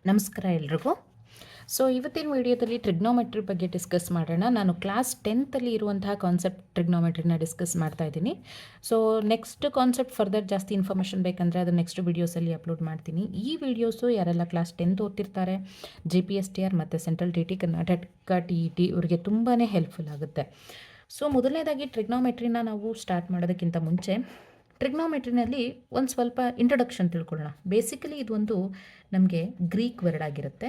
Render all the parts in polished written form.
ನಮಸ್ಕಾರ ಎಲ್ರಿಗೂ. ಸೊ ಇವತ್ತಿನ ವಿಡಿಯೋದಲ್ಲಿ ಟ್ರಿಗ್ನೋಮೆಟ್ರಿ ಬಗ್ಗೆ ಡಿಸ್ಕಸ್ ಮಾಡೋಣ. ನಾನು ಕ್ಲಾಸ್ 10th ಇರುವಂತಹ ಕಾನ್ಸೆಪ್ಟ್ ಟ್ರಿಗ್ನೋಮೆಟ್ರಿನ ಡಿಸ್ಕಸ್ ಮಾಡ್ತಾ ಇದ್ದೀನಿ. ಸೊ ನೆಕ್ಸ್ಟ್ ಕಾನ್ಸೆಪ್ಟ್ ಫರ್ದರ್ ಜಾಸ್ತಿ ಇನ್ಫಾರ್ಮೇಷನ್ ಬೇಕಂದರೆ ಅದು ನೆಕ್ಸ್ಟ್ ವೀಡಿಯೋಸಲ್ಲಿ ಅಪ್ಲೋಡ್ ಮಾಡ್ತೀನಿ. ಈ ವಿಡಿಯೋಸು ಯಾರೆಲ್ಲ ಕ್ಲಾಸ್ 10th ಓದ್ತಿರ್ತಾರೆ, GPSTR ಮತ್ತು ಸೆಂಟ್ರಲ್ TT ಕರ್ನಾಟಕ TET ಇವರಿಗೆ ತುಂಬಾ ಹೆಲ್ಪ್ಫುಲ್ ಆಗುತ್ತೆ. ಸೊ ಮೊದಲನೇದಾಗಿ ಟ್ರಿಗ್ನೋಮೆಟ್ರಿನ ನಾವು ಸ್ಟಾರ್ಟ್ ಮಾಡೋದಕ್ಕಿಂತ ಮುಂಚೆ ಟ್ರಿಗ್ನೋಮೆಟ್ರಿನಲ್ಲಿ ಒಂದು ಸ್ವಲ್ಪ ಇಂಟ್ರೊಡಕ್ಷನ್ ತಿಳ್ಕೊಳ್ಳೋಣ. ಬೇಸಿಕಲಿ ಇದು ಒಂದು ನಮಗೆ ಗ್ರೀಕ್ ವರ್ಡ್ ಆಗಿರುತ್ತೆ.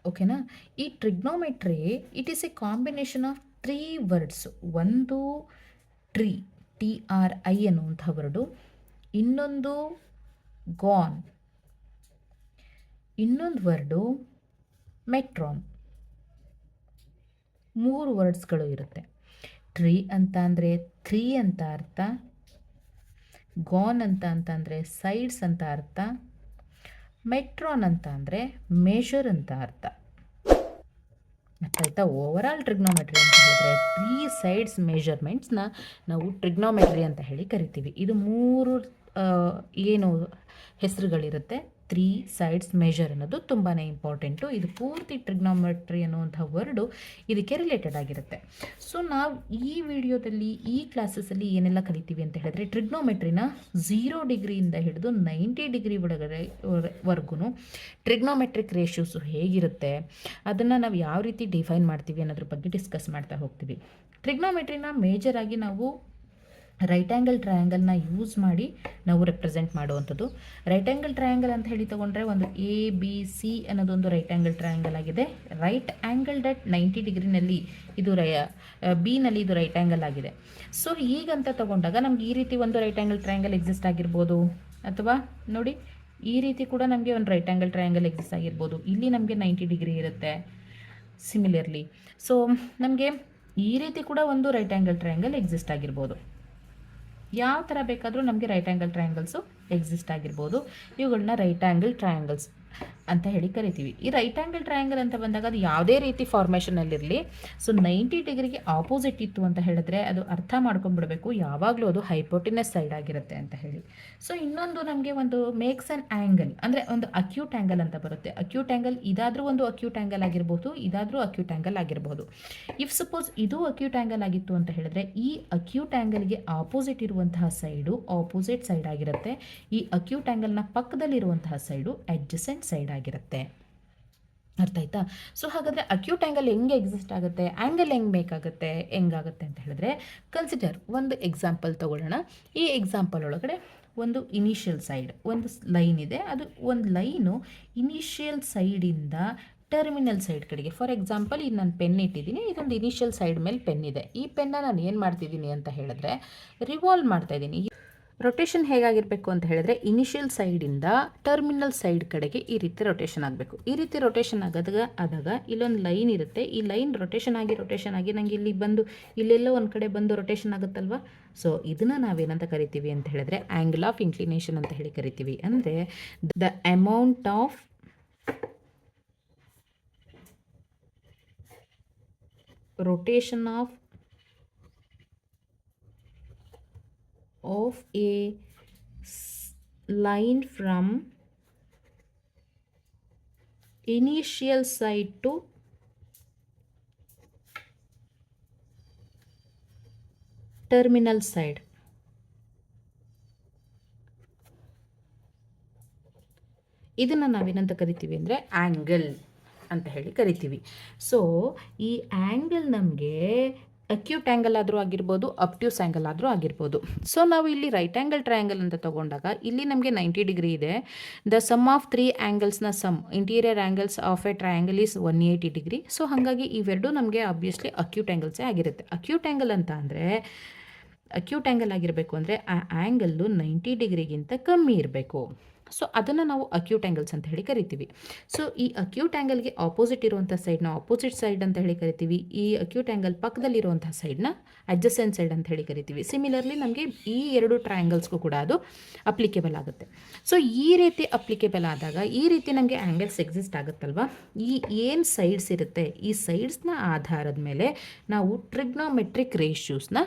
ಓಕೆನಾ. ಈ trigonometry it is A combination of 3 words. ಒಂದು TRI ಅನ್ನುವಂಥ ವರ್ಡು, ಇನ್ನೊಂದು ಗಾನ್, ಇನ್ನೊಂದು ವರ್ಡು ಮೆಟ್ರಾನ್. 3 ವರ್ಡ್ಸ್ಗಳು ಇರುತ್ತೆ. ಟ್ರೀ ಅಂತ ಅಂದರೆ 3 ಅಂತ ಅರ್ಥ, ಗಾನ್ ಅಂತಂದರೆ ಸೈಡ್ಸ್ ಅಂತ ಅರ್ಥ, ಮೆಟ್ರಾನ್ ಅಂತ ಅಂದರೆ ಮೆಷರ್ ಅಂತ ಅರ್ಥ. ಆಯಿತಾ. ಓವರ್ ಆಲ್ ಟ್ರಿಗ್ನೋಮೆಟ್ರಿ ಅಂತ ಹೇಳಿದ್ರೆ 3 ಸೈಡ್ಸ್ ಮೆಷರ್ಮೆಂಟ್ಸ್ನ ನಾವು ಟ್ರಿಗ್ನೋಮೆಟ್ರಿ ಅಂತ ಹೇಳಿ ಕರಿತೀವಿ. ಇದು 3 ಏನು ಹೆಸರುಗಳಿರುತ್ತೆ. 3 ಸೈಡ್ಸ್ ಮೆಷರ್ ಅನ್ನೋದು ತುಂಬಾ ಇಂಪಾರ್ಟೆಂಟು. ಇದು ಪೂರ್ತಿ ಟ್ರಿಗ್ನೋಮೆಟ್ರಿ ಅನ್ನುವಂಥ ವರ್ಡು ಇದಕ್ಕೆ ರಿಲೇಟೆಡ್ ಆಗಿರುತ್ತೆ. ಸೊ ನಾವು ಈ ವಿಡಿಯೋದಲ್ಲಿ ಈ ಕ್ಲಾಸಸ್ಸಲ್ಲಿ ಏನೆಲ್ಲ ಕಲಿತೀವಿ ಅಂತ ಹೇಳಿದ್ರೆ ಟ್ರಿಗ್ನೋಮೆಟ್ರಿನ 0 ಡಿಗ್ರಿಯಿಂದ ಹಿಡಿದು 90 ಡಿಗ್ರಿ ವರ್ಗೂ ಟ್ರಿಗ್ನೋಮೆಟ್ರಿಕ್ ರೇಷಿಯೋಸು ಹೇಗಿರುತ್ತೆ, ಅದನ್ನು ನಾವು ಯಾವ ರೀತಿ ಡಿಫೈನ್ ಮಾಡ್ತೀವಿ ಅನ್ನೋದ್ರ ಬಗ್ಗೆ ಡಿಸ್ಕಸ್ ಮಾಡ್ತಾ ಹೋಗ್ತೀವಿ. ಟ್ರಿಗ್ನೋಮೆಟ್ರಿನ ಮೇಜರಾಗಿ ನಾವು ರೈಟ್ ಆ್ಯಂಗಲ್ ಟ್ರಯಾಂಗಲ್ನ ಯೂಸ್ ಮಾಡಿ ನಾವು ರೆಪ್ರೆಸೆಂಟ್ ಮಾಡುವಂಥದ್ದು. ರೈಟ್ ಆ್ಯಂಗಲ್ ಟ್ರಯಾಂಗಲ್ ಅಂತ ಹೇಳಿ ತೊಗೊಂಡ್ರೆ ಒಂದು ABC ಅನ್ನೋದೊಂದು ರೈಟ್ ಆ್ಯಂಗಲ್ ಟ್ರಯಾಂಗಲ್ ಆಗಿದೆ. ರೈಟ್ ಆ್ಯಂಗಲ್ ಡಟ್ 90 ಡಿಗ್ರಿನಲ್ಲಿ ಇದು ಬಿನಲ್ಲಿ ಇದು ರೈಟ್ ಆ್ಯಂಗಲ್ ಆಗಿದೆ. ಸೊ ಹೀಗಂತ ತೊಗೊಂಡಾಗ ನಮ್ಗೆ ಈ ರೀತಿ ಒಂದು ರೈಟ್ ಆ್ಯಂಗಲ್ ಟ್ರಯಾಂಗಲ್ ಎಕ್ಸಿಸ್ಟ್ ಆಗಿರ್ಬೋದು, ಅಥವಾ ನೋಡಿ ಈ ರೀತಿ ಕೂಡ ನಮಗೆ ಒಂದು ರೈಟ್ ಆ್ಯಂಗಲ್ ಟ್ರಯಾಂಗಲ್ ಎಕ್ಸಿಸ್ಟ್ ಆಗಿರ್ಬೋದು. ಇಲ್ಲಿ ನಮಗೆ 90 ಡಿಗ್ರಿ ಇರುತ್ತೆ ಸಿಮಿಲರ್ಲಿ. ಸೊ ನಮಗೆ ಈ ರೀತಿ ಕೂಡ ಒಂದು ರೈಟ್ ಆ್ಯಂಗಲ್ ಟ್ರಯಾಂಗಲ್ ಎಕ್ಸಿಸ್ಟ್ ಆಗಿರ್ಬೋದು. ಯಾವ ಥರ ಬೇಕಾದರೂ ನಮಗೆ ರೈಟ್ ಆ್ಯಂಗಲ್ ಟ್ರಯಾಂಗಲ್ಸು ಎಕ್ಸಿಸ್ಟ್ ಆಗಿರ್ಬೋದು. ಇವುಗಳನ್ನ ರೈಟ್ ಆ್ಯಂಗಲ್ ಟ್ರಯಾಂಗಲ್ಸ್ ಅಂತ ಹೇಳಿ ಕರಿತೀವಿ. ಈ ರೈಟ್ ಆ್ಯಂಗಲ್ ಟ್ರಯಾಂಗಲ್ ಅಂತ ಬಂದಾಗ ಅದು ಯಾವುದೇ ರೀತಿ ಫಾರ್ಮೇಷನಲ್ಲಿರಲಿ, ಸೊ 90 ಡಿಗ್ರಿಗೆ ಆಪೋಸಿಟ್ ಇತ್ತು ಅಂತ ಹೇಳಿದ್ರೆ ಅದು ಅರ್ಥ ಮಾಡ್ಕೊಂಡ್ಬಿಡಬೇಕು ಯಾವಾಗಲೂ ಅದು ಹೈಪೋಟಿನಸ್ ಸೈಡ್ ಆಗಿರುತ್ತೆ ಅಂತ ಹೇಳಿ. ಸೊ ಇನ್ನೊಂದು ನಮಗೆ ಒಂದು ಮೇಕ್ಸ್ ಆನ್ ಆ್ಯಂಗಲ್ ಅಂದರೆ ಒಂದು ಅಕ್ಯೂಟ್ ಆ್ಯಂಗಲ್ ಅಂತ ಬರುತ್ತೆ. ಅಕ್ಯೂಟ್ ಆ್ಯಂಗಲ್ ಇದಾದರೂ ಒಂದು ಅಕ್ಯೂಟ್ ಆ್ಯಂಗಲ್ ಆಗಿರ್ಬೋದು, ಇದಾದರೂ ಅಕ್ಯೂಟ್ ಆ್ಯಂಗಲ್ ಆಗಿರ್ಬೋದು. ಇಫ್ ಸಪೋಸ್ ಇದು ಅಕ್ಯೂಟ್ ಆ್ಯಂಗಲ್ ಆಗಿತ್ತು ಅಂತ ಹೇಳಿದ್ರೆ ಈ ಅಕ್ಯೂಟ್ ಆ್ಯಂಗಲ್ಗೆ ಆಪೋಸಿಟ್ ಇರುವಂತಹ ಸೈಡು ಆಪೋಸಿಟ್ ಸೈಡ್ ಆಗಿರುತ್ತೆ. ಈ ಅಕ್ಯೂಟ್ ಆ್ಯಂಗಲ್ನ ಪಕ್ಕದಲ್ಲಿರುವಂತಹ ಸೈಡು ಅಡ್ಜಸೆಂಟ್ ಸೈಡ್ ಆಗಿರುತ್ತೆ. ಅರ್ಥ ಆಯ್ತಾ. ಸೊ ಹಾಗಾದರೆ ಅಕ್ಯೂಟ್ ಆ್ಯಂಗಲ್ ಹೆಂಗೆ ಎಕ್ಸಿಸ್ಟ್ ಆಗುತ್ತೆ, ಆ್ಯಂಗಲ್ ಹೆಂಗೆ ಬೇಕಾಗುತ್ತೆ, ಹೆಂಗಾಗುತ್ತೆ ಅಂತ ಹೇಳಿದ್ರೆ ಕನ್ಸಿಡರ್ ಒಂದು ಎಕ್ಸಾಂಪಲ್ ತಗೊಳ್ಳೋಣ. ಈ ಎಕ್ಸಾಂಪಲ್ ಒಳಗಡೆ ಒಂದು ಇನಿಷಿಯಲ್ ಸೈಡ್ ಒಂದು ಲೈನ್ ಇದೆ. ಅದು ಒಂದು ಲೈನು ಇನಿಷಿಯಲ್ ಸೈಡಿಂದ ಟರ್ಮಿನಲ್ ಸೈಡ್ ಕಡೆಗೆ, ಫಾರ್ ಎಕ್ಸಾಂಪಲ್ ಇದು ನಾನು ಪೆನ್ ಇಟ್ಟಿದ್ದೀನಿ, ಇದೊಂದು ಇನಿಷಿಯಲ್ ಸೈಡ್ ಮೇಲೆ ಪೆನ್ ಇದೆ. ಈ ಪೆನ್ನ ನಾನು ಏನು ಮಾಡ್ತಿದ್ದೀನಿ ಅಂತ ಹೇಳಿದ್ರೆ ರಿವಾಲ್ವ್ ಮಾಡ್ತಾ ಇದ್ದೀನಿ. ರೊಟೇಷನ್ ಹೇಗಾಗಿರಬೇಕು ಅಂತ ಹೇಳಿದ್ರೆ ಇನಿಷಿಯಲ್ ಸೈಡಿಂದ ಟರ್ಮಿನಲ್ ಸೈಡ್ ಕಡೆಗೆ ಈ ರೀತಿ ರೊಟೇಷನ್ ಆಗಬೇಕು. ಈ ರೀತಿ ರೊಟೇಷನ್ ಆದಾಗ ಇಲ್ಲೊಂದು ಲೈನ್ ಇರುತ್ತೆ. ಈ ಲೈನ್ ರೊಟೇಷನ್ ಆಗಿ ನಂಗೆ ಇಲ್ಲಿ ಬಂದು ಇಲ್ಲೆಲ್ಲೋ ಒಂದು ಕಡೆ ಬಂದು ರೊಟೇಷನ್ ಆಗುತ್ತಲ್ವ. ಸೊ ಇದನ್ನು ನಾವೇನಂತ ಕರಿತೀವಿ ಅಂತ ಹೇಳಿದ್ರೆ ಆ್ಯಂಗಲ್ ಆಫ್ ಇನ್ಕ್ಲಿನೇಷನ್ ಅಂತ ಹೇಳಿ ಕರಿತೀವಿ. ಅಂದರೆ the amount of rotation of a line from initial side to terminal side. ಇದನ್ನು ನಾವೇನಂತ ಕರಿತೀವಿ ಅಂದರೆ ಆ್ಯಂಗಲ್ ಅಂತ ಹೇಳಿ ಕರಿತೀವಿ. ಸೊ ಈ ಆ್ಯಂಗಲ್ ನಮಗೆ ಅಕ್ಯೂಟ್ ಆ್ಯಂಗಲ್ ಆದರೂ ಆಗಿರ್ಬೋದು, ಅಬ್ಟ್ಯೂಸ್ ಆ್ಯಂಗಲ್ ಆದರೂ ಆಗಿರ್ಬೋದು. ಸೊ ನಾವು ಇಲ್ಲಿ ರೈಟ್ ಆ್ಯಂಗಲ್ ಟ್ರಯಾಂಗಲ್ ಅಂತ ತೊಗೊಂಡಾಗ ಇಲ್ಲಿ ನಮಗೆ 90 ಡಿಗ್ರಿ ಇದೆ. ದ ಸಮ್ ಆಫ್ 3 ಆ್ಯಂಗಲ್ಸ್ನ sum interior angles of a triangle is 180 degree. So ಹಾಗಾಗಿ ಇವೆರಡು ನಮಗೆ ಆಬ್ವಿಯಸ್ಲಿ ಅಕ್ಯೂಟ್ ಆ್ಯಂಗಲ್ಸೇ ಆಗಿರುತ್ತೆ. ಅಕ್ಯೂಟ್ ಆ್ಯಂಗಲ್ ಅಂತ ಅಂದರೆ ಅಕ್ಯೂಟ್ ಆ್ಯಂಗಲ್ ಆಗಿರಬೇಕು ಅಂದರೆ ಆ ಆ್ಯಂಗಲ್ಲು 90 ಡಿಗ್ರಿಗಿಂತ ಕಮ್ಮಿ ಇರಬೇಕು. ಸೊ ಅದನ್ನು ನಾವು ಅಕ್ಯೂಟ್ ಆ್ಯಂಗಲ್ಸ್ ಅಂತ ಹೇಳಿ ಕರಿತೀವಿ. ಸೊ ಈ ಅಕ್ಯೂಟ್ ಆ್ಯಂಗಲ್ಗೆ ಆಪೋಸಿಟ್ ಇರುವಂಥ ಸೈಡ್ನ ಆಪೋಸಿಟ್ ಸೈಡ್ ಅಂತ ಹೇಳಿ ಕರಿತೀವಿ. ಈ ಅಕ್ಯೂಟ್ ಆ್ಯಂಗಲ್ ಪಕ್ಕದಲ್ಲಿರುವಂಥ ಸೈಡ್ನ ಅಡ್ಜಸೆಂಟ್ ಸೈಡ್ ಅಂತ ಹೇಳಿ ಕರಿತೀವಿ. ಸಿಮಿಲರ್ಲಿ ನಮಗೆ ಈ ಎರಡು ಟ್ರಯಾಂಗಲ್ಸ್ಗೂ ಕೂಡ ಅದು ಅಪ್ಲಿಕೇಬಲ್ ಆಗುತ್ತೆ. ಸೊ ಈ ರೀತಿ ಅಪ್ಲಿಕೇಬಲ್ ಆದಾಗ ಈ ರೀತಿ ನಮಗೆ ಆ್ಯಂಗಲ್ಸ್ ಎಕ್ಸಿಸ್ಟ್ ಆಗುತ್ತಲ್ವ. ಈ ಏನು ಸೈಡ್ಸ್ ಇರುತ್ತೆ ಈ ಸೈಡ್ಸ್ನ ಆಧಾರದ ಮೇಲೆ ನಾವು ಟ್ರಿಗ್ನೋಮೆಟ್ರಿಕ್ ರೇಷ್ಯೂಸ್ನ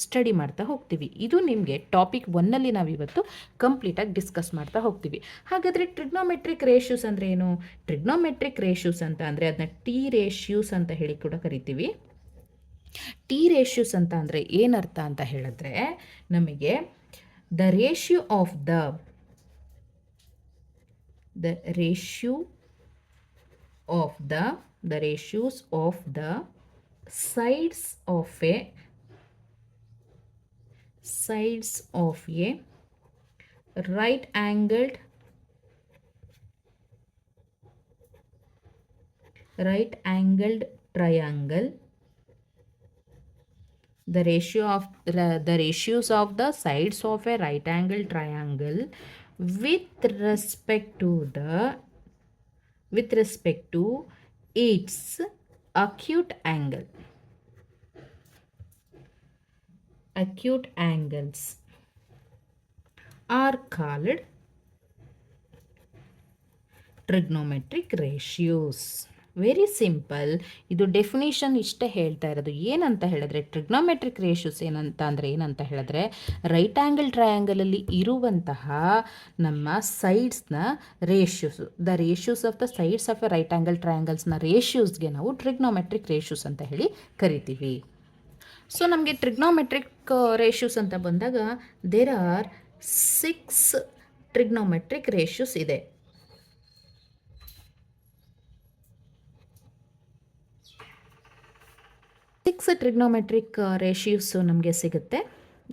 ಸ್ಟಡಿ ಮಾಡ್ತಾ ಹೋಗ್ತೀವಿ. ಇದು ನಿಮಗೆ ಟಾಪಿಕ್ 1ನಲ್ಲಿ ನಾವಿವತ್ತು ಕಂಪ್ಲೀಟಾಗಿ ಡಿಸ್ಕಸ್ ಮಾಡ್ತಾ ಹೋಗ್ತೀವಿ. ಹಾಗಾದರೆ ಟ್ರಿಗ್ನೋಮೆಟ್ರಿಕ್ ರೇಷ್ಯೂಸ್ ಅಂದರೆ ಏನು? ಟ್ರಿಗ್ನೋಮೆಟ್ರಿಕ್ ರೇಷ್ಯೂಸ್ ಅಂತ ಅಂದರೆ ಅದನ್ನ ಟಿ ರೇಷ್ಯೂಸ್ ಅಂತ ಹೇಳಿ ಕೂಡ ಕರಿತೀವಿ. ಟಿ ರೇಷ್ಯೂಸ್ ಅಂತ ಅಂದರೆ ಏನರ್ಥ ಅಂತ ಹೇಳಿದ್ರೆ, ನಮಗೆ the ratio of the ratios of the sides of a right angled triangle, the ratios of the sides of a right angled triangle with respect to its acute angles are called trigonometric ratios. Very simple. ಇದು definition ಇಷ್ಟೇ ಹೇಳ್ತಾ ಇರೋದು. ಏನಂತ ಹೇಳಿದ್ರೆ trigonometric ರೇಷ್ಯೂಸ್ ಏನಂತ ಹೇಳಿದ್ರೆ right angle ಟ್ರಯಾಂಗಲಲ್ಲಿ ಇರುವಂತಹ ನಮ್ಮ ಸೈಡ್ಸ್ನ ratios, the ratios of the sides of a right angle ಟ್ರಯಾಂಗಲ್ಸ್ನ ರೇಷ್ಯೂಸ್ಗೆ ನಾವು ಟ್ರಿಗ್ನೋಮೆಟ್ರಿಕ್ ರೇಷ್ಯೂಸ್ ಅಂತ ಹೇಳಿ ಕರಿತೀವಿ. ಸೊ ನಮಗೆ ಟ್ರಿಗ್ನೋಮೆಟ್ರಿಕ್ ರೇಷ್ಯೂಸ್ ಅಂತ ಬಂದಾಗ ದೇರ್ ಆರ್ 6 ಟ್ರಿಗ್ನೋಮೆಟ್ರಿಕ್ ರೇಷ್ಯೂಸ್ ಇದೆ. 6 ಟ್ರಿಗ್ನೋಮೆಟ್ರಿಕ್ ರೇಷಿಯೋಸು ನಮಗೆ ಸಿಗುತ್ತೆ.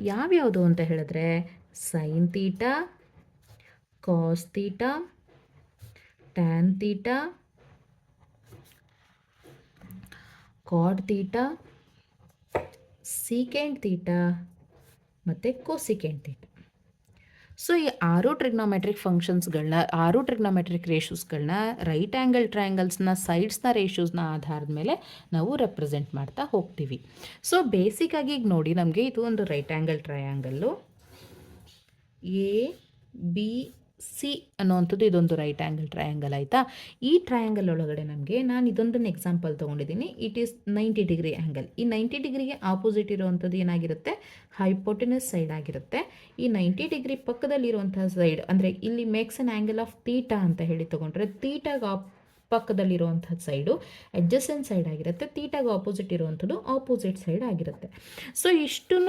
ಯಾವ್ಯಾವುದು ಅಂತ ಹೇಳಿದ್ರೆ sine theta, cos theta, tan theta, cot theta, secant theta ಮತ್ತು ಕೋಸಿಕೆಂಟ್ ತೀಟಾ. ಸೊ ಈ 6 ಟ್ರಿಗ್ನೋಮೆಟ್ರಿಕ್ ಫಂಕ್ಷನ್ಸ್ಗಳನ್ನ, 6 ಟ್ರಿಗ್ನೋಮೆಟ್ರಿಕ್ ರೇಷ್ಯೂಸ್ಗಳನ್ನ ರೈಟ್ ಆ್ಯಂಗಲ್ ಟ್ರಯಾಂಗಲ್ಸ್ನ ಸೈಡ್ಸ್ನ ರೇಷ್ಯೂಸ್ನ ಆಧಾರದ ಮೇಲೆ ನಾವು ರೆಪ್ರೆಸೆಂಟ್ ಮಾಡ್ತಾ ಹೋಗ್ತೀವಿ. ಸೊ ಬೇಸಿಕ್ಕಾಗಿ ಈಗ ನೋಡಿ, ನಮಗೆ ಇದು ಒಂದು right angle triangle A B C ಅನ್ನೋವಂಥದ್ದು ಇದೊಂದು ರೈಟ್ ಆ್ಯಂಗಲ್ ಟ್ರಯಾಂಗಲ್ ಆಯಿತಾ. ಈ ಟ್ರಯಾಂಗಲ್ ಒಳಗಡೆ ನಮಗೆ ನಾನು ಇದೊಂದನ್ನು ಎಕ್ಸಾಂಪಲ್ ತೊಗೊಂಡಿದ್ದೀನಿ. It is 90 degree angle. ಈ 90 ಡಿಗ್ರಿಗೆ ಆಪೋಸಿಟ್ ಇರುವಂಥದ್ದು ಏನಾಗಿರುತ್ತೆ, ಹೈಪೋಟೆನಸ್ ಸೈಡ್ ಆಗಿರುತ್ತೆ. ಈ 90 ಡಿಗ್ರಿ ಪಕ್ಕದಲ್ಲಿರುವಂತಹ ಸೈಡ್ ಅಂದರೆ ಇಲ್ಲಿ makes an angle of theta ಅಂತ ಹೇಳಿ ತೊಗೊಂಡ್ರೆ, ತೀಟಾಗ ಪಕ್ಕದಲ್ಲಿರುವಂಥ ಸೈಡು ಅಡ್ಜಸೆಂಟ್ ಸೈಡ್ ಆಗಿರುತ್ತೆ, ತೀಟಾಗ ಆಪೋಸಿಟ್ ಇರುವಂಥದ್ದು ಆಪೋಸಿಟ್ ಸೈಡ್ ಆಗಿರುತ್ತೆ. ಸೊ ಇಷ್ಟೂ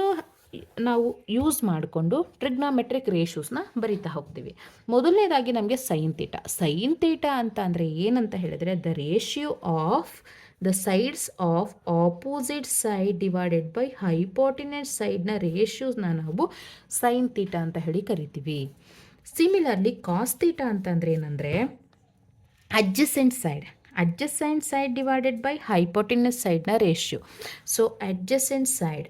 ನಾವು ಯೂಸ್ ಮಾಡಿಕೊಂಡು ಟ್ರಿಗ್ನೋಮೆಟ್ರಿಕ್ ರೇಷ್ಯೂಸ್ನ ಬರಿತಾ ಹೋಗ್ತೀವಿ. ಮೊದಲನೇದಾಗಿ ನಮಗೆ ಸೈನ್ ತೀಟಾ. ಸೈನ್ ತೀಟಾ ಅಂತ ಅಂದರೆ ಏನಂತ ಹೇಳಿದರೆ the ratio of the sides of opposite side divided by hypotenuse ಸೈಡ್ನ ರೇಷ್ಯೂಸ್ನ ನಾವು ಸೈನ್ ತೀಟಾ ಅಂತ ಹೇಳಿ ಕರಿತೀವಿ. ಸಿಮಿಲರ್ಲಿ ಕಾಸ್ ತೀಟಾ ಅಂತಂದರೆ ಏನಂದರೆ adjacent side divided by hypotenuse ಸೈಡ್ನ ratio. So adjacent side